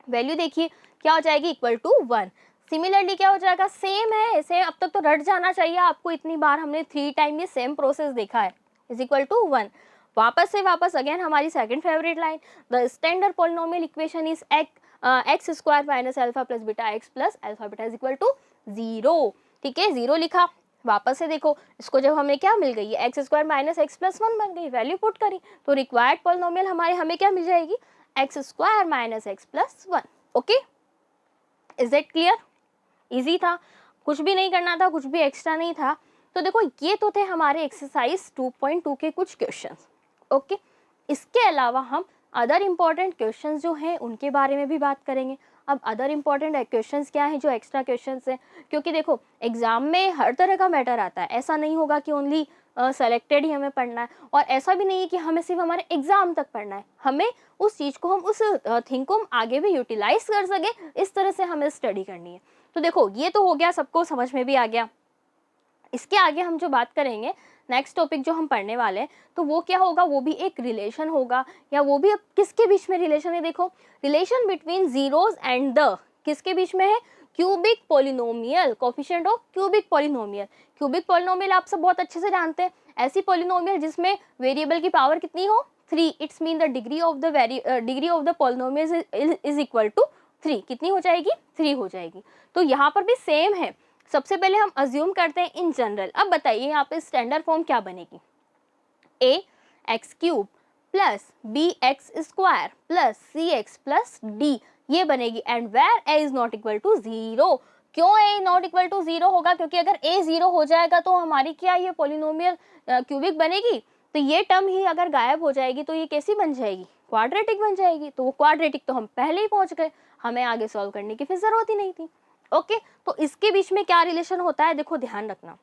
value देखिए क्या हो जाएगी, इक्वल टू 1। सिमिलरली क्या हो जाएगा, सेम है, सेम, अब तक तो रट जाना चाहिए आपको, इतनी बार हमने 3 टाइम ये सेम प्रोसेस देखा है, इज इक्वल टू 1। वापस अगेन हमारी second favourite line, the standard polynomial equation is x² minus alpha plus beta x plus alpha beta is equal to 0, ठीक है, 0 लिखा। वापस से देखो इसको, जब हमें क्या मिल गई है, x² माइनस x प्लस 1 बन गई, वैल्यू पुट करी तो रिक्वायर्ड पॉलिनोमियल हमें क्या मिल जाएगी, x² minus x plus 1। Okay, is it clear, easy था, कुछ भी नहीं करना था, कुछ भी एक्स्ट्रा नहीं था। तो देखो ये तो थे हमारे एक्सरसाइज 2.2 के कुछ क्वेश्चंस। ओके, इसके अलावा हम अदर इम्पॉर्टेंट क्वेश्चंस जो हैं उनके बारे में भी बात करेंगे। अब अदर इम्पॉर्टेंट क्वेश्चंस क्या हैं जो एक्स्ट्रा क्वेश्चंस हैं, क्योंकि देखो एग्जाम में हर तरह का मैटर आता है, ऐसा नहीं होगा कि ओनली सेलेक्टेड ही हमें पढ़ना है, और ऐसा भी नहीं है कि हमें सिर्फ हमारे एग्जाम तक पढ़ना है, हमें उस चीज़ को, हम उस थिंग को हम आगे भी यूटिलाइज कर सके, इस तरह से हमें स्टडी करनी है। तो देखो ये तो हो गया, सबको समझ में भी आ गया। इसके आगे हम जो बात करेंगे, नेक्स्ट टॉपिक जो हम पढ़ने वाले हैं, तो वो क्या होगा, वो भी एक रिलेशन होगा, या वो भी अब किसके बीच में रिलेशन है, देखो relation between zeros and the, किसके बीच में है, cubic polynomial, coefficient of cubic polynomial. Cubic polynomial आप सब बहुत अच्छे से जानते हैं, ऐसी पॉलिनोमियल जिसमें वेरिएबल की पावर कितनी हो, 3, it's mean the degree of the polynomial is equal to 3, कितनी हो जाएगी, 3 हो जाएगी। तो यहाँ पर भी सेम है, सबसे पहले हम अज्यूम करते हैं इन जनरल। अब बताइए यहाँ पे स्टैंडर्ड फॉर्म क्या बनेगी, ax³ plus bx² plus cx plus d, ये बनेगी, and where a is not equal to 0। क्यों a नॉट इक्वल टू 0 होगा, क्योंकि अगर a 0 हो जाएगा तो हमारी क्या ये पॉलिनोमियल क्यूबिक बनेगी, तो ये टर्म ही अगर गायब हो जाएगी तो ये कैसी बन जाएगी, क्वाड्रेटिक बन जाएगी। तो वो क्वाड्रेटिक तो हम पहले ही पहुंच गए, हमें आगे सॉल्व करने की फिर जरूरत ही नहीं थी। ओके, तो इसके बीच में क्या रिलेशन होता है, देखो ध्यान रखना,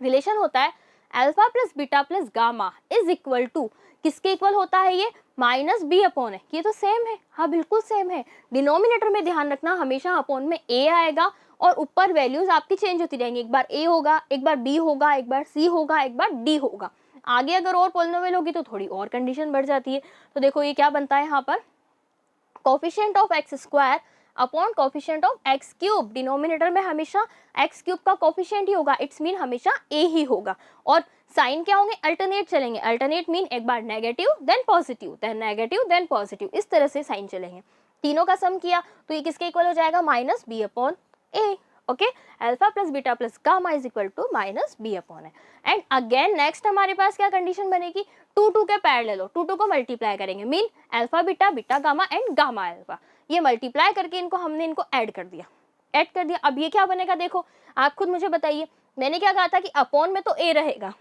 रिलेशन होता है alpha plus beta plus gamma is equal to, किसके इक्वल होता है ये, -b अपॉन है, ये तो सेम है, हाँ बिल्कुल सेम है। डिनोमिनेटर में ध्यान रखना हमेशा अपॉन में a आएगा, और ऊपर वैल्यूज आपकी चेंज होती रहेंगी, एक बार a होगा, एक बार b होगा, एक बार c होगा, एक बार d होगा। आगे अगर और पॉलिनोमियल होगी तो थोड़ी और कंडीशन बढ़ जाती है। तो देखो ये क्या बनता है यहाँ पर, coefficient of x² upon coefficient of x³ denominator में हमेशा x³ का कोफिशिएंट ही होगा, इट्स मीन हमेशा a ही होगा, और साइन क्या होंगे, अल्टरनेट चलेंगे, अल्टरनेट मीन एक बार negative then positive then negative then positive, इस तरह से साइन चलेंगे। तीनों का सम किया तो ये किसके इक्वल हो जाएगा, -b upon a। Okay, alpha plus beta plus gamma is equal to -b upon है। एंड अगेन नेक्स्ट हमारे पास क्या कंडीशन बनेगी, 2 के पैरेलल हो, 2 को मल्टीप्लाई करेंगे, mean alpha beta beta gamma and gamma alpha, ये मल्टीप्लाई करके हमने इनको ऐड कर दिया। अब ये क्या बनेगा, देखो आप खुद मुझे बताइए, मैंने क्या कहा था कि अपॉन में तो a रहेगा,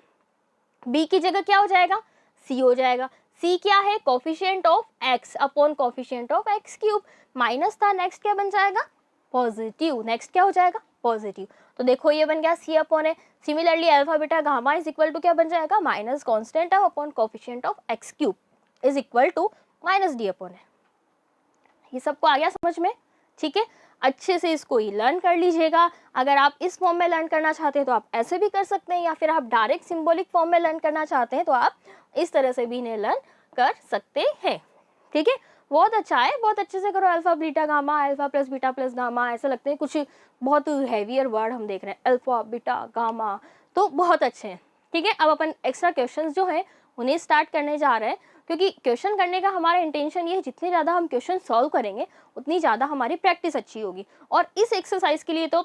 b की जगह क्या हो जाएगा, c हो जाएगा। c क्या है, coefficient of x upon coefficient of x³, minus था, नेक्स्ट क्या बन जाएगा, पॉजिटिव, नेक्स्ट क्या हो जाएगा, पॉजिटिव। तो देखो ये बन गया c upon a. Similarly alpha beta gamma is equal to क्या बन जाएगा, minus constant term upon coefficient of x cube is equal to minus d upon a. ये सबको आ गया समझ में, ठीक है। अच्छे से इसको ही लर्न कर लीजिएगा। अगर आप इस फॉर्म में लर्न करना चाहते हैं तो आप ऐसे भी कर सकते हैं, या फिर आप डायरेक्ट सिंबॉलिक फॉर्म में लर्न करना चाहते हैं तो आप इस तरह से भी इन्हें लर्न कर सकते हैं, ठीक है। बहुत अच्छा है, बहुत अच्छे से करो। Alpha beta gamma, alpha plus beta plus gamma, ऐसे लगते हैं कुछ बहुत हैवियर वर्ड हम देख रहे हैं, अल्फा बीटा गामा, तो बहुत अच्छे हैं, ठीक है। अब अपन एक्स्ट्रा क्वेश्चंस जो हैं उन्हें स्टार्ट करने जा रहे हैं, क्योंकि क्वेश्चन करने का हमारा इंटेंशन ये है, जितने ज़्यादा हम क्वेश्चन सॉल्व करेंगे उतनी ज़्यादा हमारी प्रैक्टिस अच्छी होगी। और इस एक्सरसाइज के लिए तो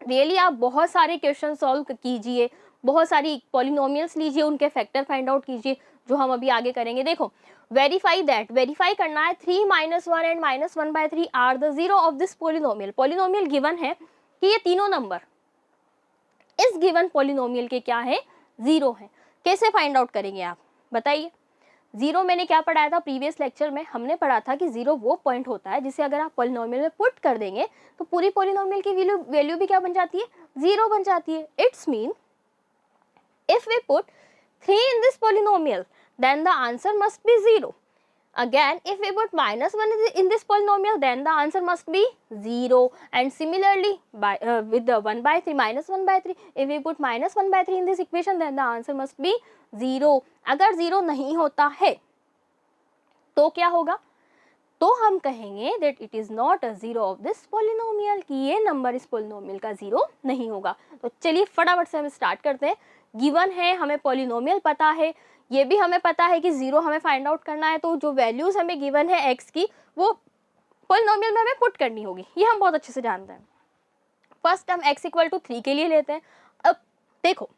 रियली आप बहुत सारे क्वेश्चन सॉल्व कीजिए, बहुत सारी पॉलिनोमियल्स लीजिए, उनके फैक्टर फाइंड आउट कीजिए, जो हम अभी आगे करेंगे। देखो वेरीफाई दैट, वेरीफाई करना है 3 - 1 and -1/3 are the zero of this polynomial. Polynomial given है कि ये तीनों नंबर इस गिवन पॉलिनोमियल के क्या है, जीरो है। कैसे फाइंड आउट करेंगे आप बताइए। जीरो मैंने क्या पढ़ाया था प्रीवियस लेक्चर में, हमने पढ़ा था कि जीरो वो पॉइंट होता है जिसे अगर आप पॉलिनोमियल में पुट कर देंगे तो पूरी पॉलिनोमियल की वैल्यू भी क्या बन जाती है, जीरो बन जाती है। It's mean if we put 3 in this polynomial then the answer must be 0. Again if we put -1 in this polynomial then the answer must be 0. And similarly with the 1/3 -1/3, if we put -1/3 in this equation then the answer must be 0. अगर 0 नहीं होता है तो क्या होगा, तो हम कहेंगे that it is not a zero of this polynomial, कि ये नंबर इस polynomial का 0 नहीं होगा। तो चलिए फटाफट से हम स्टार्ट करते हैं। गिवन है, हमें पॉलिनोमियल पता है, ये भी हमें पता है कि जीरो हमें फाइंड आउट करना है, तो जो वैल्यूज हमें गिवन है एक्स की वो पॉलिनोमियल में हमें पुट करनी होगी, ये हम बहुत अच्छे से जानते हैं। फर्स्ट हम x इक्वल टू 3 के लिए लेते हैं। अब देखो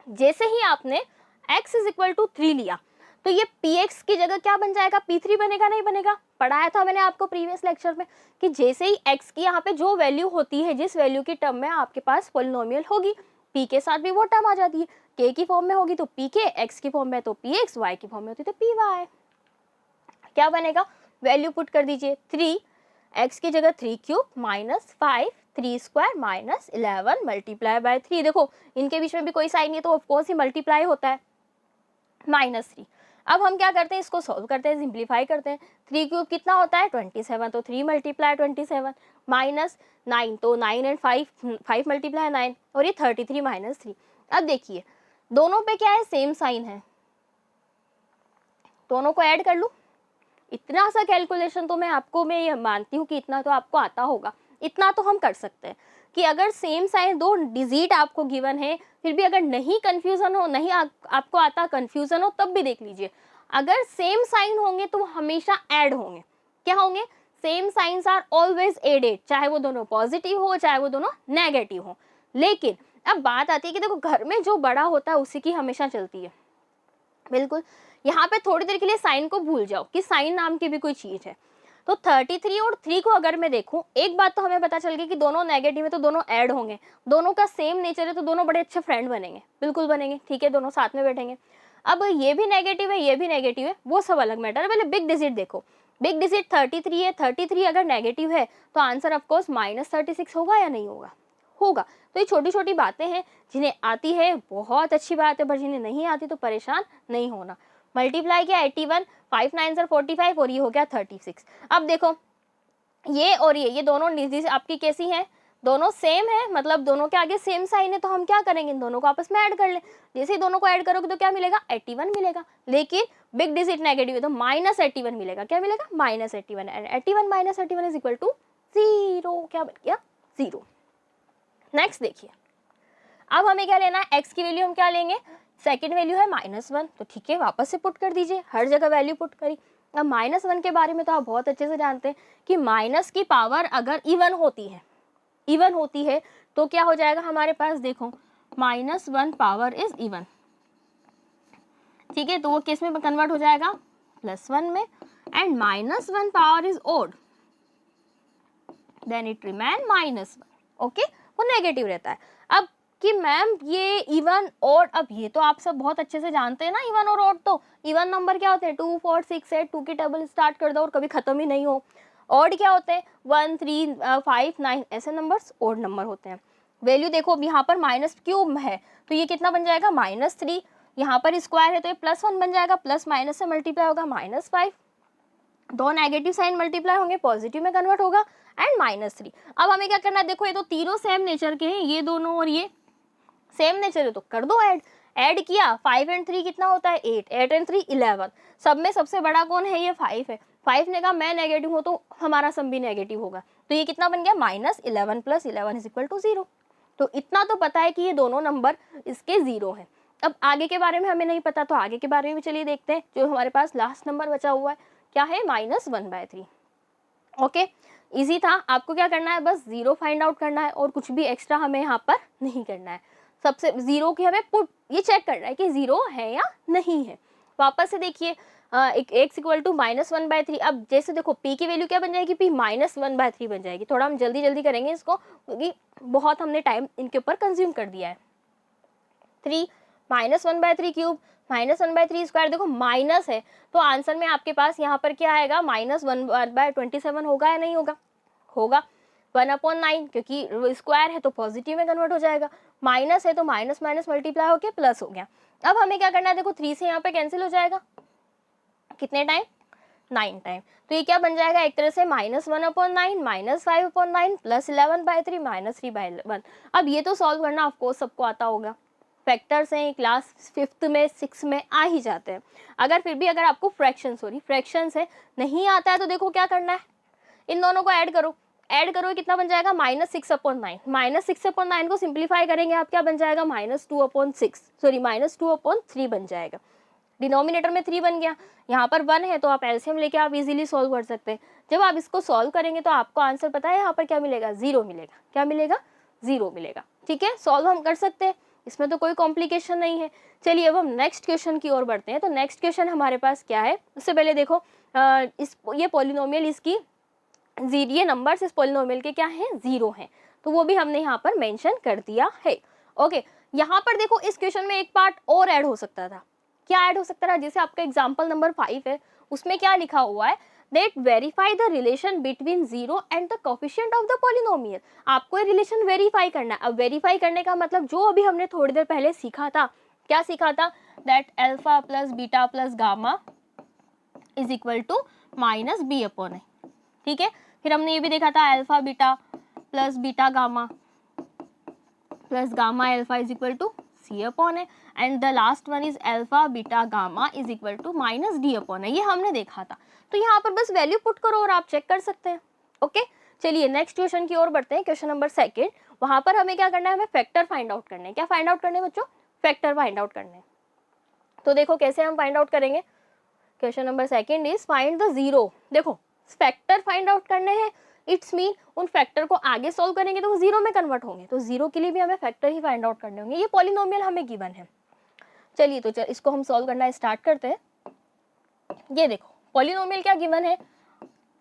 जैसे ही आपने x इज इक्वल टू 3 लिया तो ये px की जगह क्या बन जाएगा, p3 बनेगा, नहीं बनेगा। पढ़ाया था मैंने आपको प्रीवियस लेक्चर में कि जैसे ही x की यहाँ पे जो वैल्यू होती है, जिस वैल्यू की टर्म में आपके पास पॉलिनोमियल होगी, p के साथ भी वो टर्म आ जाती है। k की फॉर्म में होगी तो pk, x की फॉर्म में तो px, y की फॉर्म में होती तो py। क्या बनेगा, वैल्यू पुट कर दीजिए 3, x की जगह 3 क्यूब -5 3 स्क्वायर -11 मल्टीप्लाई बाय 3। देखो इनके बीच में भी कोई साइन नहीं है तो ऑफकोर्स ही मल्टीप्लाई होता है, -3। अब हम क्या करते हैं, इसको सॉल्व करते हैं, सिंप्लीफाई करते हैं। 3 क्यूब कितना होता है 27, तो 3 × 27 -9 तो 9 एंड 5 × 9 और ये 33 - 3। अब देखिए दोनों पे क्या है, सेम साइन है, दोनों को ऐड कर लूँ। इतना सा कैलकुलेशन तो मैं ये मानती हूँ कि इतना तो आपको आता होगा, इतना तो हम कर सकते हैं कि अगर सेम साइन दो डिजिट आपको गिवन है, फिर भी अगर नहीं कंफ्यूजन हो, नहीं आपको आता कंफ्यूजन हो, तब भी देख लीजिए अगर सेम साइन होंगे तो वो हमेशा ऐड होंगे। क्या होंगे, same signs are always added, चाहे वो दोनों पॉजिटिव हो चाहे वो दोनों नेगेटिव हो। लेकिन अब बात आती है कि देखो घर में जो बड़ा होता है उसी की हमेशा चलती है, बिल्कुल। यहाँ पे थोड़ी देर के लिए साइन को भूल जाओ कि साइन नाम की भी कोई चीज है। तो 33 और 3 को अगर मैं देखूं, एक बात तो हमें पता चल गई कि दोनों नेगेटिव है तो दोनों ऐड होंगे, दोनों का सेम नेचर है तो दोनों बड़े अच्छे फ्रेंड बनेंगे, बिल्कुल बनेंगे, ठीक है, दोनों साथ में बैठेंगे। अब ये भी नेगेटिव है ये भी नेगेटिव है, वो सब अलग मैटर है। पहले बिग डिजिट देखो, बिग डिजिट 33 है, 33 अगर नेगेटिव है तो आंसर ऑफकोर्स -36 होगा या नहीं होगा, होगा। तो ये छोटी छोटी बातें हैं, जिन्हें आती है बहुत अच्छी बात है, पर जिन्हें नहीं आती तो परेशान नहीं होना। मल्टीप्लाई किया 81, 5 9 45 और ये हो गया 36। अब देखो ये और ये दोनों डिजिट आपकी कैसी हैं, दोनों सेम है, मतलब दोनों के आगे सेम साइन है, तो हम क्या करेंगे, इन दोनों को आपस में ऐड कर लें। जैसे ही दोनों को ऐड करोगे तो क्या मिलेगा, 81 मिलेगा। लेकिन बिग डिजिट नेगेटिव है तो -81 मिलेगा। क्या मिलेगा, -81 एंड 81 - 81 इज इक्वल टू 0। क्या बन गया, 0। नेक्स्ट देखिए, अब हमें क्या लेना है, x की वैल्यू हम क्या लेंगे, सेकंड वैल्यू है -1, तो ठीक है वापस से पुट कर दीजिए, हर जगह वैल्यू पुट करी। अब -1 के बारे में तो आप बहुत अच्छे से जानते हैं कि माइनस की पावर अगर इवन होती है तो क्या हो जाएगा हमारे पास, देखो -1 पावर इज इवन, ठीक है, तो वो किस में कन्वर्ट हो जाएगा, +1 में। And -1 power is odd, then it remain -1, okay, वो नेगेटिव रहता है। अब कि मैम ये इवन और, अब ये तो आप सब बहुत अच्छे से जानते हैं ना, इवन और ऑड, तो इवन नंबर क्या होते हैं 2 4 6 8, 2 की टेबल स्टार्ट कर दो और कभी खत्म ही नहीं हो। ऑड क्या होते हैं, 1 3 5 9 ऐसे नंबर्स ऑड नंबर होते हैं। वैल्यू देखो अब यहाँ पर माइनस क्यूब है तो ये कितना बन जाएगा -3, यहाँ पर स्क्वायर है तो ये +1 बन जाएगा, प्लस माइनस से मल्टीप्लाई होगा -5, दो नेगेटिव साइन मल्टीप्लाई होंगे पॉजिटिव में कन्वर्ट होगा एंड -3। अब हमें क्या करना है, देखो ये तो तीनों सेम नेचर के हैं, ये दोनों और ये सेम नेचर है तो कर दो ऐड किया, 5 एंड 3 कितना होता है 8, 8 एंड 3 11, सब में सबसे बड़ा कौन है, ये 5 है, 5 ने कहा मैं नेगेटिव हूँ तो हमारा सम भी नेगेटिव होगा, तो ये कितना बन गया -11 + 11 = 0। तो इतना तो पता है कि ये दोनों नंबर इसके 0 हैं। अब आगे के बारे में हमें नहीं पता तो आगे के बारे में भी चलिए देखते हैं। जो हमारे पास लास्ट नंबर बचा हुआ है क्या है, -1/3। ओके, इजी था। आपको क्या करना है, बस 0 फाइंड आउट करना है और कुछ भी एक्स्ट्रा हमें यहाँ पर नहीं करना है। सबसे 0 की हमें पुट ये चेक करना है कि 0 है या नहीं है। वापस से देखिए x = -1/3। अब जैसे देखो p की वैल्यू क्या बन जाएगी, p -1/3 बन जाएगी। थोड़ा हम जल्दी जल्दी करेंगे इसको क्योंकि बहुत हमने टाइम इनके ऊपर कंज्यूम कर दिया है। 3 -1/3 क्यूब -1/3 स्क्वायर, देखो माइनस है तो आंसर में आपके पास यहाँ पर क्या आएगा, -1/27 होगा या नहीं होगा, होगा। 1/9 क्योंकि स्क्वायर है तो पॉजिटिव में कन्वर्ट हो जाएगा, माइनस है तो माइनस माइनस मल्टीप्लाई होके प्लस हो गया। अब हमें क्या करना है, देखो 3 से यहाँ पे कैंसिल हो जाएगा, कितने टाइम 9 टाइम, तो ये क्या बन जाएगा एक तरह से -1/9 -5/9 + 11/3 -3/1। अब ये तो सॉल्व करना ऑफकोर्स सबको आता होगा, फैक्टर्स हैं क्लास 5th में 6 में आ ही जाते हैं। अगर फिर भी अगर आपको फ्रैक्शंस है नहीं आता है तो देखो क्या करना है, इन दोनों को ऐड करो, कितना बन जाएगा -6/9, -6/9 को सिंप्लीफाई करेंगे आप क्या बन जाएगा -2/3 बन जाएगा। डिनोमिनेटर में 3 बन गया, यहाँ पर 1 है तो आप एलसीएम लेके आप इजीली सॉल्व कर सकते हैं। जब आप इसको सॉल्व करेंगे तो आपको आंसर पता है यहाँ पर क्या मिलेगा, 0 मिलेगा। क्या मिलेगा, 0 मिलेगा। ठीक है, सॉल्व हम कर सकते हैं, इसमें तो कोई कॉम्प्लिकेशन नहीं है। चलिए अब हम नेक्स्ट क्वेश्चन की ओर बढ़ते हैं। तो नेक्स्ट क्वेश्चन हमारे पास क्या है, उससे पहले देखो ये पॉलिनोमियल इसकी ये नंबर्स इस पॉलिनोमियल के क्या हैं, 0 हैं, तो वो भी हमने यहाँ पर मेंशन कर दिया है। ओके, यहाँ पर देखो इस क्वेश्चन में एक पार्ट और ऐड हो सकता था। क्या ऐड हो सकता था, जैसे आपका एग्जाम्पल नंबर 5 है उसमें क्या लिखा हुआ है, that verify the relation between 0 and the coefficient of the polynomial। आपको ये रिलेशन वेरीफाई करना है। अब वेरीफाई करने का मतलब जो अभी हमने थोड़ी देर पहले सीखा था, क्या सीखा था, that alpha plus beta plus gamma is equal to -b/a। ठीक है, फिर हमने ये भी देखा था alpha beta plus beta gamma plus gamma alpha is equal to c/a, and the last one is alpha beta gamma is equal to -d/a। ये हमने देखा था, तो यहाँ पर बस वैल्यू पुट करो और आप चेक कर सकते हैं। ओके, चलिए नेक्स्ट क्वेश्चन की ओर बढ़ते हैं। क्वेश्चन नंबर 2, वहाँ पर हमें क्या करना है, हमें फैक्टर फाइंड आउट करने हैं। क्या फाइंड आउट करने हैं बच्चों, फैक्टर फाइंड आउट करने हैं। तो देखो कैसे हम फाइंड आउट करेंगे। Question number 2 is find the 0। देखो फैक्टर फाइंड आउट करने हैं, इट्स मीन उन फैक्टर को आगे सॉल्व करेंगे तो वो 0 में कन्वर्ट होंगे, तो 0 के लिए भी हमें फैक्टर ही फाइंड आउट करने होंगे। ये पॉलिनोमियल हमें गिवन है। चलिए तो इसको हम सॉल्व करना स्टार्ट करते हैं। ये देखो पॉलिनोमियल क्या गिवन है,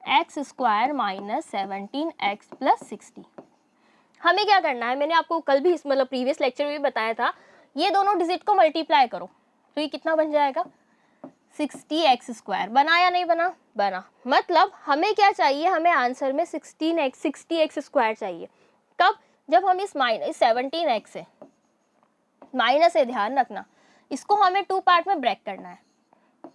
x² - 17x + 60। हमें क्या करना है, मैंने आपको कल भी मतलब प्रीवियस लेक्चर में भी बताया था, ये दोनों डिजिट को मल्टीप्लाई करो तो ये कितना बन जाएगा 60x²। बना या नहीं बना, बना। मतलब हमें क्या चाहिए, हमें आंसर में 60x² चाहिए। कब, जब हम इस 17x है, माइनस है, ध्यान रखना इसको हमें 2 पार्ट में ब्रेक करना है।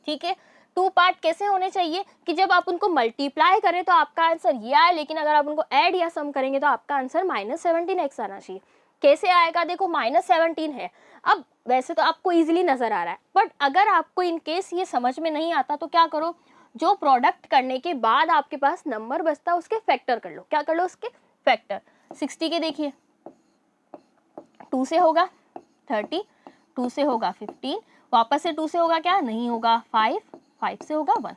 ठीक है, 2 पार्ट कैसे होने चाहिए कि जब आप उनको मल्टीप्लाई करें तो आपका आंसर ये आए, लेकिन अगर आप उनको ऐड या सम करेंगे तो आपका आंसर -17x आना चाहिए। कैसे आएगा, देखो -17 है। अब वैसे तो आपको इजीली नजर आ रहा है, बट अगर आपको इन केस ये समझ में नहीं आता तो क्या करो, जो प्रोडक्ट करने के बाद आपके पास नंबर बचता है उसके फैक्टर कर लो। क्या कर लो, उसके फैक्टर। 60 के देखिए 2 से होगा 30, 2 से होगा 15, वापस से 2 से होगा क्या, नहीं होगा 5, 5 से होगा 1।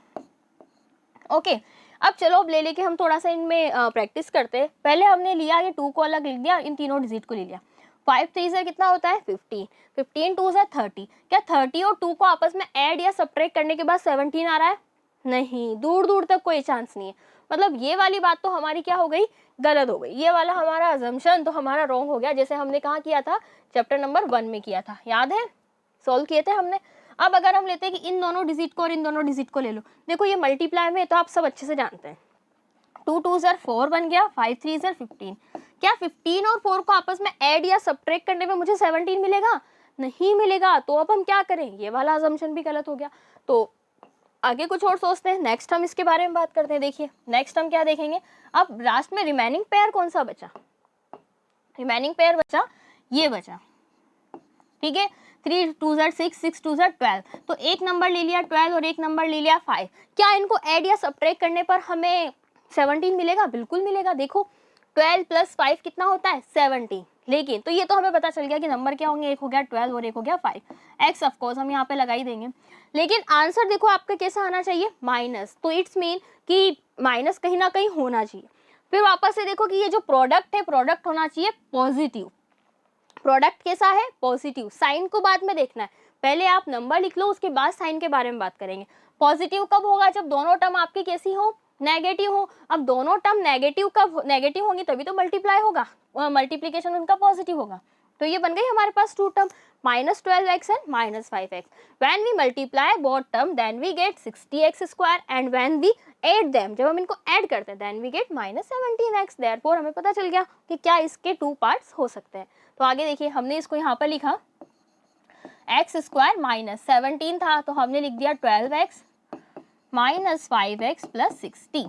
ओके, अब चलो अब ले लेके हम थोड़ा सा इनमें प्रैक्टिस करते हैं। पहले हमने लिया ये 2 को अलग लिख दिया, इन तीनों डिजिट को ले लिया। 5 3 से कितना होता है 15, 15 2 से 30। क्या 30 और 2 को आपस में ऐड या सब्ट्रैक्ट करने के बाद 17 आ रहा है, नहीं, दूर दूर तक कोई चांस नहीं है। मतलब ये वाली बात तो हमारी क्या हो गई, गलत हो गई। ये वाला हमारा अजम्पशन तो हमारा रॉन्ग हो गया, जैसे हमने कहाँ किया था, चैप्टर नंबर 1 में किया था, याद है, सॉल्व किए थे हमने। अब अगर हम लेते हैं कि इन दोनों डिजिट को और इन दोनों डिजिट को ले लो, देखो ये मल्टीप्लाई में तो आप सब अच्छे से जानते हैं, 2 2 ज़र 4 बन गया, 5 3 ज़र 15। क्या 15 और 4 को आपस में ऐड या सब्ट्रैक्ट करने पे मुझे 17 मिलेगा? नहीं मिलेगा। तो अब हम क्या करें, ये वाला अजम्पशन भी गलत हो गया। तो आगे कुछ और सोचते हैं, नेक्स्ट हम इसके बारे में बात करते हैं। देखिए नेक्स्ट हम क्या देखेंगे, अब लास्ट में रिमेनिंग पेयर कौन सा बचा, रिमेनिंग पेयर बचा ये बचा, ठीक है। 3 2 ज़र 6, 6 2 ज़र 12। तो एक नंबर ले लिया 12 और एक नंबर ले लिया 5। क्या इनको ऐड या सब्ट्रैक्ट करने पर हमें 17 मिलेगा? बिल्कुल मिलेगा। देखो 12 + 5 कितना होता है? 17। लेकिन तो ये तो हमें पता चल गया कि नंबर क्या होंगे, एक हो गया 12 और एक हो गया 5। एक्स ऑफ कोर्स हम यहाँ पे लगा ही देंगे। लेकिन आंसर देखो आपका कैसा आना चाहिए, माइनस। तो इट्स मीन कि माइनस कहीं ना कहीं होना चाहिए। फिर वापस से देखो कि ये जो प्रोडक्ट है, प्रोडक्ट होना चाहिए पॉजिटिव। प्रोडक्ट कैसा है? पॉजिटिव। साइन को बाद में देखना है, पहले आप नंबर लिख लो, उसके बाद साइन के बारे में बात करेंगे। पॉजिटिव कब होगा? जब दोनों टर्म आपकी कैसी हो? नेगेटिव हो। अब दोनों टर्म नेगेटिव कब नेगेटिव होंगी? तभी तो मल्टीप्लाई होगा, मल्टीप्लीकेशन उनका पॉजिटिव होगा। तो ये बन गई हमारे पास two term, -12x and -5x। When we multiply both term then we get 60x² and when we add them, जब हम इनको ऐड करते हैं then we gate -17x। Therefore हमें पता चल गया कि क्या इसके टू पार्ट्स हो सकते हैं। तो आगे देखिए, हमने इसको यहाँ पर लिखा x² -17 था, तो हमने लिख दिया 12x -5x + 60।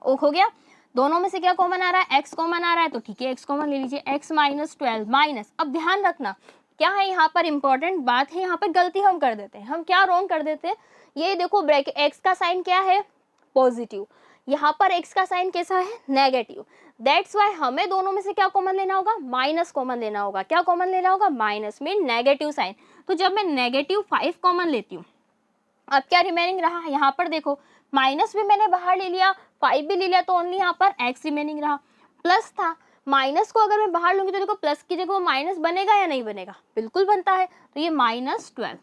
हो गया। दोनों में से क्या कॉमन आ रहा है? x कॉमन आ रहा है, तो ठीक है x कॉमन ले लीजिए। x -12 माइनस, अब ध्यान रखना क्या है यहाँ पर इंपॉर्टेंट बात है, यहाँ पर गलती हम कर देते हैं। हम क्या रॉन्ग कर देते हैं? ये देखो ब्रैकेट x का साइन क्या है? पॉजिटिव। यहाँ पर x का साइन कैसा है? नेगेटिव। दैट्स वाई हमें दोनों में से क्या कॉमन लेना होगा? माइनस कॉमन लेना होगा। क्या कॉमन लेना होगा? Minus, mean negative sign. तो जब मैं -5 कॉमन लेती हूँ, अब क्या रिमेनिंग रहा? यहाँ पर देखो माइनस भी मैंने बाहर ले लिया, 5 भी ले लिया, तो ओनली यहाँ पर x रिमेनिंग रहा। प्लस था, माइनस को अगर मैं बाहर लूंगी तो देखो प्लस की जगह माइनस बनेगा या नहीं बनेगा? बिल्कुल बनता है। तो ये -12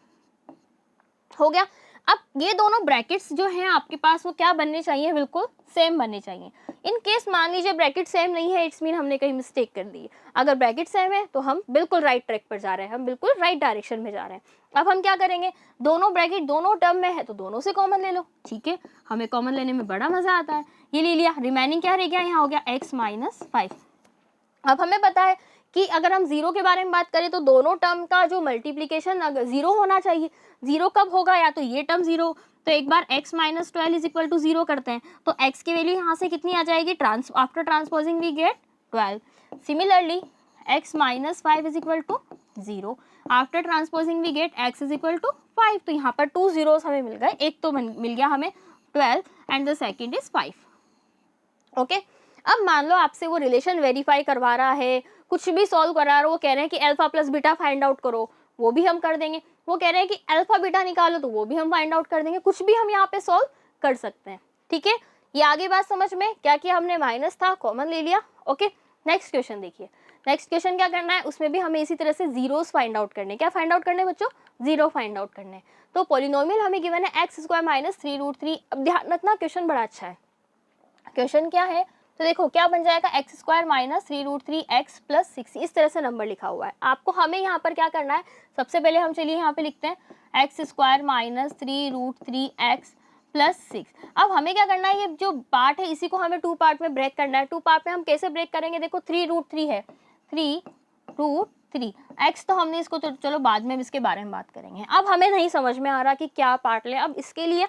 हो गया। अब ये दोनों ब्रैकेट्स जो हैं आपके पास वो क्या बनने चाहिए? बिल्कुल सेम बनने चाहिए। इन केस मान लीजिए ब्रैकेट सेम नहीं है, इट्स मीन हमने कहीं मिस्टेक कर दी है। अगर ब्रैकेट सेम है तो हम बिल्कुल राइट ट्रैक पर जा रहे हैं, हम बिल्कुल राइट डायरेक्शन में जा रहे हैं। अब हम क्या करेंगे? दोनों ब्रैकेट दोनों टर्म में है तो दोनों से कॉमन ले लो, ठीक है। हमें कॉमन लेने में बड़ा मजा आता है। ये ले लिया, रिमेनिंग क्या रह गया? यहाँ हो गया x -5। अब हमें पता है कि अगर हम जीरो के बारे में बात करें तो दोनों टर्म का जो मल्टीप्लीकेशन अगर जीरो होना चाहिए। जीरो कब होगा? या तो ये टर्म जीरो, तो एक बार x -12 = 0 करते हैं, तो x की वैल्यू यहाँ से कितनी आ जाएगी? After transposing we get 12। Similarly x -5 = 0, after transposing we get x = 5। तो यहाँ पर 2 zeros हमें मिल गए, एक तो मिल गया हमें 12 and the second is 5। Okay. अब मान लो आपसे वो रिलेशन वेरीफाई करवा रहा है, कुछ भी सॉल्व करा रहा है, वो कह रहे हैं कि alpha plus beta find out करो, वो भी हम कर देंगे। वो कह रहे हैं कि अल्फा बीटा निकालो, तो वो भी हम फाइंड आउट कर देंगे। कुछ भी हम यहाँ पे सॉल्व कर सकते हैं, ठीक है। ये आगे बात समझ में क्या किया हमने? माइनस था, कॉमन ले लिया। ओके, नेक्स्ट क्वेश्चन देखिए। नेक्स्ट क्वेश्चन क्या करना है? उसमें भी हमें इसी तरह से जीरोस फाइंड आउट करने। क्या फाइंड आउट करने बच्चों? जीरो फाइंड आउट करने। तो पॉलिनोमियल हमें गिवन है x² -3√3। अब ध्यान रखना क्वेश्चन बड़ा अच्छा है। क्वेश्चन क्या है? तो देखो क्या बन जाएगा? x² -3√3x + 6। इस तरह से नंबर लिखा हुआ है। आपको हमें यहाँ पर क्या करना है? सबसे पहले हम चलिए यहाँ पे लिखते हैं x² -3√3x + 6। अब हमें क्या करना है? ये जो पार्ट है इसी को हमें टू पार्ट में ब्रेक करना है। टू पार्ट में हम कैसे ब्रेक करेंगे? देखो 3√3 है, 3√3 x, तो हमने इसको तो चलो बाद में इसके बारे में बात करेंगे। अब हमें नहीं समझ में आ रहा कि क्या पार्ट ले। अब इसके लिए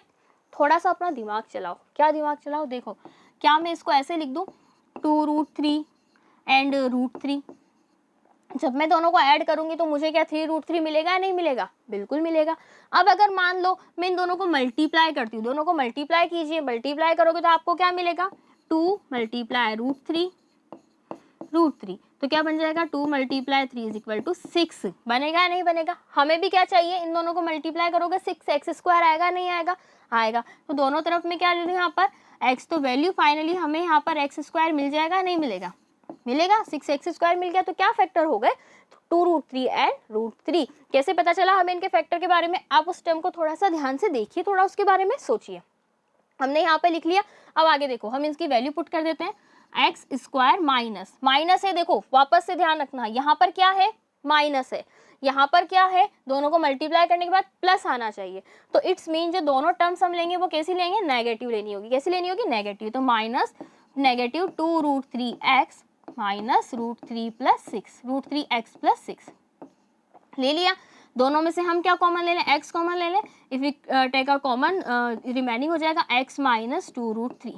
थोड़ा सा अपना दिमाग चलाओ। क्या दिमाग चलाओ? देखो क्या मैं इसको ऐसे लिख दूं 2√3 एंड √3। जब मैं दोनों को ऐड करूंगी तो मुझे क्या 3√3 मिलेगा या नहीं मिलेगा? बिल्कुल मिलेगा। अब अगर मान लो मैं इन दोनों को मल्टीप्लाई करती हूँ, दोनों को मल्टीप्लाई कीजिए, मल्टीप्लाई करोगे तो आपको क्या मिलेगा? 2 × √3 तो क्या बन जाएगा? 2 × 3 = 6 बनेगा या नहीं बनेगा? हमें भी क्या चाहिए? इन दोनों को मल्टीप्लाई करोगे 6x² आएगा नहीं आएगा? आएगा। तो दोनों तरफ में क्या ले लूँ यहाँ पर? x। तो वैल्यू फाइनली हमें यहाँ पर x² मिल जाएगा नहीं मिलेगा? मिलेगा। 6x² मिल गया। तो क्या फैक्टर हो गए? 2√3 एंड √3। कैसे पता चला हमें इनके फैक्टर के बारे में? आप उस टर्म को थोड़ा सा ध्यान से देखिए, थोड़ा उसके बारे में सोचिए। हमने यहाँ पे लिख लिया। अब आगे देखो हम इसकी वैल्यू पुट कर देते हैं। x² माइनस है, देखो वापस से ध्यान रखना यहाँ पर क्या है? माइनस है। यहाँ पर क्या है, दोनों को मल्टीप्लाई करने के बाद प्लस आना चाहिए, तो इट्स मीन जो दोनों टर्म्स हम लेंगे वो कैसी लेंगे, नेगेटिव लेनी होगी। कैसी लेनी होगी, नेगेटिव। तो minus negative 2√3x minus √3 plus 6, √3x plus 6 ले लिया। दोनों में से हम क्या कॉमन ले लें, x कॉमन ले लें। If we take a common, remaining हो जाएगा x माइनस 2√3।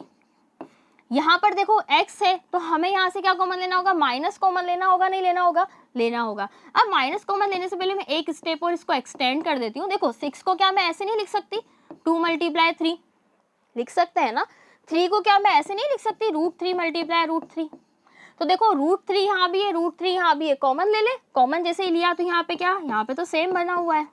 यहाँ पर देखो x है तो हमें यहाँ से क्या कॉमन लेना होगा, माइनस कॉमन लेना होगा, नहीं लेना होगा, लेना होगा। अब माइनस कॉमन लेने से पहले मैं एक स्टेप और इसको एक्सटेंड कर देती हूँ। देखो 6 को क्या मैं ऐसे नहीं लिख सकती, 2 × 3 लिख सकते हैं ना। 3 को क्या मैं ऐसे नहीं लिख सकती, √3 × √3। तो देखो √3 यहाँ भी है, √3 यहाँ भी है, कॉमन ले ले। कॉमन जैसे ही लिया तो यहाँ पे क्या, यहाँ पे तो सेम बना हुआ है।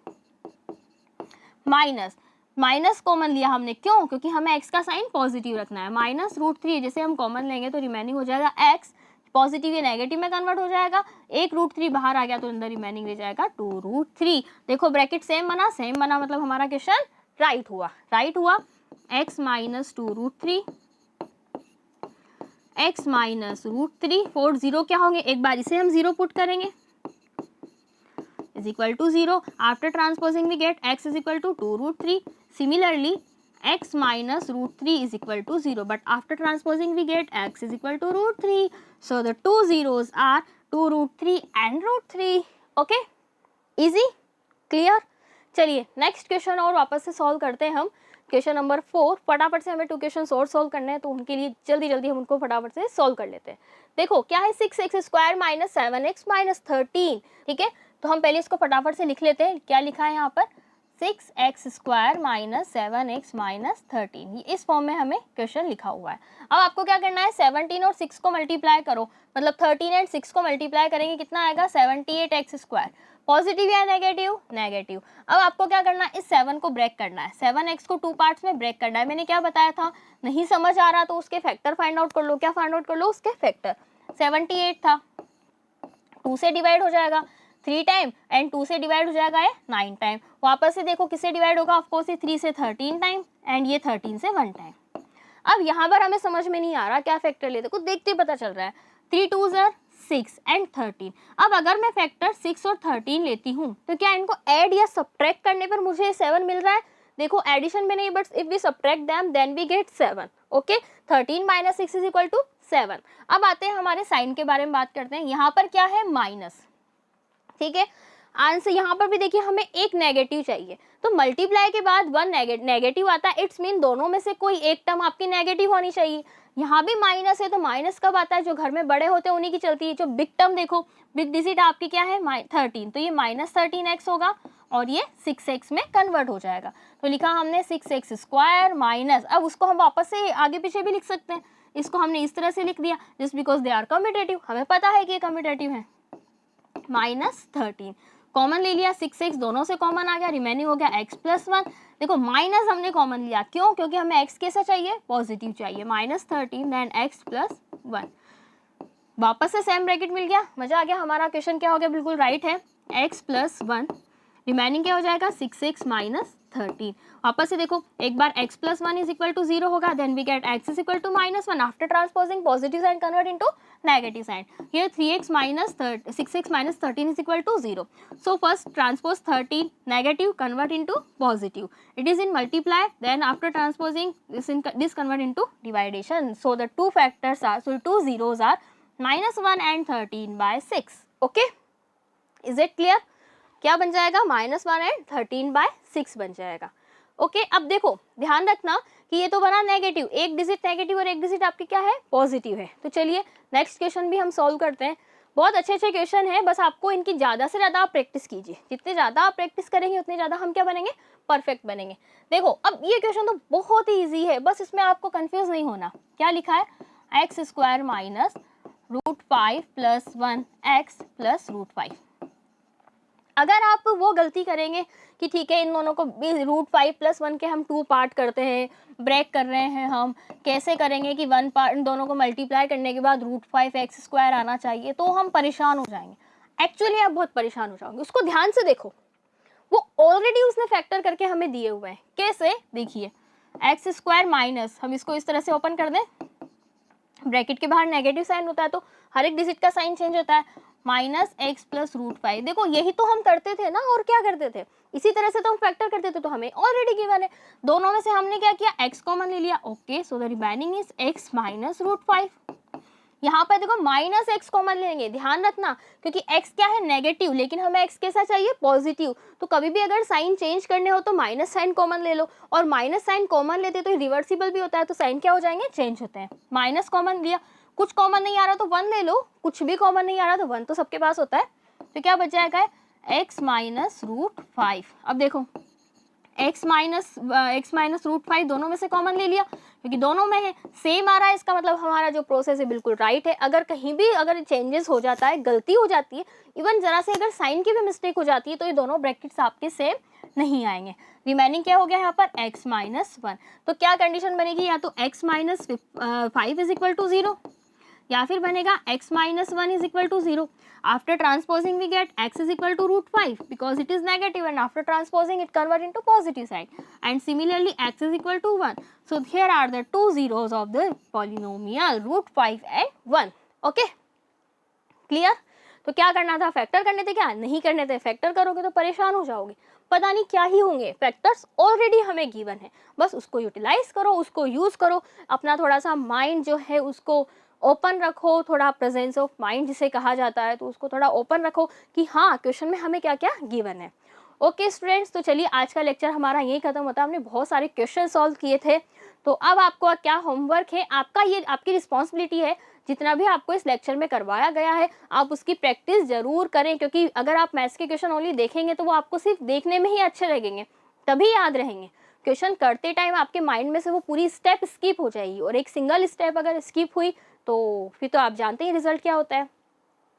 माइनस माइनस कॉमन लिया हमने, क्यों, क्योंकि हमें x का साइन पॉजिटिव रखना है। माइनस √3 जैसे हम कॉमन लेंगे तो रिमेनिंग हो जाएगा x, पॉजिटिव या नेगेटिव में कन्वर्ट हो जाएगा। एक √3 बाहर आ गया तो अंदर रिमेनिंग रह जाएगा 2√3। देखो ब्रैकेट सेम बना, सेम बना मतलब हमारा क्वेश्चन राइट हुआ, राइट हुआ। x माइनस 2√3, x माइनस √3, 4 0 क्या होंगे, एक बार इसे हम 0 पुट करेंगे, is equal to 0. After transposing we get x is equal to 2√3. Similarly, x minus √3 is equal to 0. But after transposing we get x is equal to √3. So the two zeros are 2√3 and √3. Okay? Easy? Clear? चलिए next question और वापस से solve करते हैं हम। Question number 4, फटाफट से हमें 2 क्वेश्चन और सॉल्व करने हैं, तो उनके लिए जल्दी जल्दी हम उनको फटाफट से सॉल्व कर लेते हैं। देखो क्या है, 6x² माइनस 7x माइनस 13, ठीक है। तो हम पहले इसको फटाफट से लिख लेते हैं। क्या लिखा है यहाँ पर, 6x² माइनस 7x माइनस 13, ये इस फॉर्म में हमें क्वेश्चन लिखा हुआ है। अब आपको क्या करना है, 17 और 6 को मल्टीप्लाई करो, मतलब 13 एंड 6 को मल्टीप्लाई करेंगे कितना आएगा, 78x²। पॉजिटिव या नेगेटिव, नेगेटिव। अब आपको क्या करना है, इस 7 को ब्रेक करना है, 7x को 2 पार्ट्स में ब्रेक करना है। मैंने क्या बताया था, नहीं समझ आ रहा तो उसके फैक्टर फाइंड आउट कर लो। क्या फाइंड आउट कर लो, उसके फैक्टर। 78 था, 2 से डिवाइड हो जाएगा 3 टाइम एंड 2 से डिवाइड हो जाएगा ये 9 टाइम। वापस से देखो किससे डिवाइड होगा, ऑफकोर्स ये 3 से 13 टाइम एंड ये 13 से 1 टाइम। अब यहाँ पर हमें समझ में नहीं आ रहा क्या फैक्टर ले, देखो देखते पता चल रहा है, 3 2s are 6 एंड 13। अब अगर मैं फैक्टर 6 और 13 लेती हूँ तो क्या इनको ऐड या सब्ट्रैक्ट करने पर मुझे 7 मिल रहा है, देखो एडिशन में नहीं, but if we subtract them then we get 7। Okay, 13 minus 6 is equal to 7। अब आते हैं हमारे साइन के बारे में बात करते हैं। यहाँ पर क्या है, माइनस, ठीक है। आंसर यहाँ पर भी देखिए हमें एक नेगेटिव चाहिए, तो मल्टीप्लाई के बाद 1 नेगेटिव आता है, इट्स मीन दोनों में से कोई एक टर्म आपकी नेगेटिव होनी चाहिए। यहाँ भी माइनस है, तो माइनस कब आता है, जो घर में बड़े होते हैं उन्हीं की चलती है। जो बिग टर्म देखो, बिग डिजिट आपकी क्या है, 13, तो ये माइनस 13x होगा और ये 6x में कन्वर्ट हो जाएगा। तो लिखा हमने 6x² माइनस, अब उसको हम वापस से आगे पीछे भी लिख सकते हैं, इसको हमने इस तरह से लिख दिया just because they are commutative, हमें पता है कि ये कम्यूटेटिव है। माइनस 13 कॉमन ले लिया, 6x दोनों से कॉमन आ गया, रिमेनिंग हो गया x प्लस 1। देखो माइनस हमने कॉमन लिया, क्यों, क्योंकि हमें x कैसा चाहिए, पॉजिटिव चाहिए। माइनस 13 देन x प्लस 1, वापस से सेम ब्रैकेट मिल गया, मजा आ गया। हमारा क्वेश्चन क्या हो गया, बिल्कुल राइट है, x प्लस 1, रिमेनिंग क्या हो जाएगा 6x माइनस 13। वापस से देखो एक बार x plus 1 is equal to 0 होगा, then we get x is equal to -1 after transposing positive sign convert into negative sign. Here 3x minus 6x minus 13 is equal to 0। So first transpose 13 negative convert into positive, it is in multiply, then after transposing this convert into dividation. So the two factors are, so two zeros are -1 and 13 by 6. Okay, is it clear? क्या बन जाएगा, -1 and 13 bye 6 बन जाएगा। Okay, अब देखो ध्यान रखना कि ये तो बना नेगेटिव, एक डिजिट नेगेटिव और एक डिजिट आपकी क्या है, पॉजिटिव है। तो चलिए नेक्स्ट क्वेश्चन भी हम सॉल्व करते हैं। बहुत अच्छे अच्छे क्वेश्चन है, बस आपको इनकी ज़्यादा से ज़्यादा आप प्रैक्टिस कीजिए। जितने ज़्यादा आप प्रैक्टिस करेंगे उतने ज़्यादा हम क्या बनेंगे, परफेक्ट बनेंगे। देखो अब ये क्वेश्चन तो बहुत ही ईजी है, बस इसमें आपको कन्फ्यूज नहीं होना। क्या लिखा है, x² minus √5 plus 1x plus √5। अगर आप वो गलती करेंगे कि ठीक है इन दोनों को √5 प्लस 1 के हम 2 पार्ट करते हैं, ब्रेक कर रहे हैं, हम कैसे करेंगे कि 1 पार्ट इन दोनों को मल्टीप्लाई करने के बाद √5x² आना चाहिए, तो हम परेशान हो जाएंगे। एक्चुअली आप बहुत परेशान हो जाओगे। उसको ध्यान से देखो, वो ऑलरेडी उसने फैक्टर करके हमें दिए हुए हैं। कैसे, देखिए x² माइनस, हम इसको इस तरह से ओपन कर दें, ब्रैकेट के बाहर नेगेटिव साइन होता है तो हर एक डिजिट का साइन चेंज होता है, माइनस एक्स प्लस रूट 5। देखो यही तो हम करते थे ना, और क्या करते थे, इसी तरह से तो हम फैक्टर करते थे, तो हमें ऑलरेडी गिवन है। दोनों में से हमने क्या किया, x कॉमन ले लिया। Okay, so the remaining is x minus root 5। यहाँ पर देखो माइनस एक्स कॉमन लेंगे, ध्यान रखना, क्योंकि x क्या है, नेगेटिव, लेकिन हमें x कैसा चाहिए, पॉजिटिव। तो कभी भी अगर साइन चेंज करने हो तो माइनस साइन कॉमन ले लो, और माइनस साइन कॉमन लेते तो रिवर्सिबल भी होता है, तो साइन क्या हो जाएंगे, चेंज होते हैं। माइनस कॉमन लिया, कुछ कॉमन नहीं आ रहा तो 1 ले लो, कुछ भी कॉमन नहीं आ रहा तो 1 तो सबके पास होता है। तो क्या बच जाएगा, x माइनस रूट 5। अब देखो x माइनस रूट 5 दोनों में से कॉमन ले लिया, क्योंकि दोनों में है, सेम आ रहा है, इसका मतलब हमारा जो प्रोसेस है बिल्कुल राइट है। अगर कहीं भी अगर चेंजेस हो जाता है, गलती हो जाती है, इवन जरा से अगर साइन की भी मिस्टेक हो जाती है, तो ये दोनों ब्रैकेट्स आपके सेम नहीं आएंगे। रिमेनिंग क्या हो गया यहाँ पर, x माइनस 1। तो क्या कंडीशन बनेगी, या तो x minus 5 is equal to 0, या फिर बनेगा x minus 1 is equal to 0। After transposing we get x is equal to root 5 because it is negative, and after transposing it convert into positive side, and similarly x is equal to 1. So here are the two zeros of the polynomial root 5 and 1. Okay, clear? तो क्या करना था, factor करने थे क्या, नहीं करने थे। फैक्टर करोगे तो परेशान हो जाओगे, पता नहीं क्या ही होंगे। फैक्टर्स ऑलरेडी हमें गिवन है, बस उसको यूटिलाइज करो, उसको यूज करो, अपना थोड़ा सा माइंड जो है उसको ओपन रखो, थोड़ा प्रेजेंस ऑफ माइंड जिसे कहा जाता है, तो उसको थोड़ा ओपन रखो कि हाँ क्वेश्चन में हमें क्या क्या गिवन है। ओके स्टूडेंट्स, तो चलिए आज का लेक्चर हमारा यही खत्म होता है। हमने बहुत सारे क्वेश्चन सॉल्व किए थे, तो अब आपको क्या होमवर्क है आपका, ये आपकी रिस्पॉन्सिबिलिटी है, जितना भी आपको इस लेक्चर में करवाया गया है आप उसकी प्रैक्टिस जरूर करें, क्योंकि अगर आप मैथ्स के क्वेश्चन ओनली देखेंगे तो वो आपको सिर्फ देखने में ही अच्छे लगेंगे, तभी याद रहेंगे। क्वेश्चन करते टाइम आपके माइंड में से वो पूरी स्टेप स्किप हो जाएगी, और एक सिंगल स्टेप अगर स्किप हुई तो फिर तो आप जानते हैं रिजल्ट क्या होता है।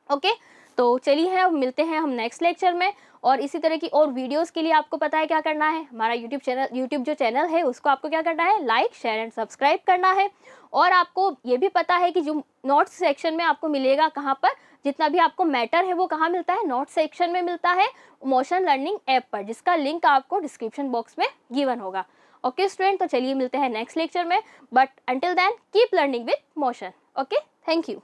ओके, तो चलिए अब मिलते हैं हम नेक्स्ट लेक्चर में, और इसी तरह की और वीडियोस के लिए आपको पता है क्या करना है, हमारा यूट्यूब जो चैनल है उसको आपको क्या करना है, लाइक शेयर एंड सब्सक्राइब करना है। और आपको ये भी पता है कि जो नोट्स सेक्शन में आपको मिलेगा, कहाँ पर, जितना भी आपको मैटर है वो कहाँ मिलता है, नोट्स सेक्शन में मिलता है, मोशन लर्निंग ऐप पर, जिसका लिंक आपको डिस्क्रिप्शन बॉक्स में गिवन होगा। ओके स्टूडेंट, तो चलिए मिलते हैं नेक्स्ट लेक्चर में, but until then keep learning with Motion. Okay, thank you.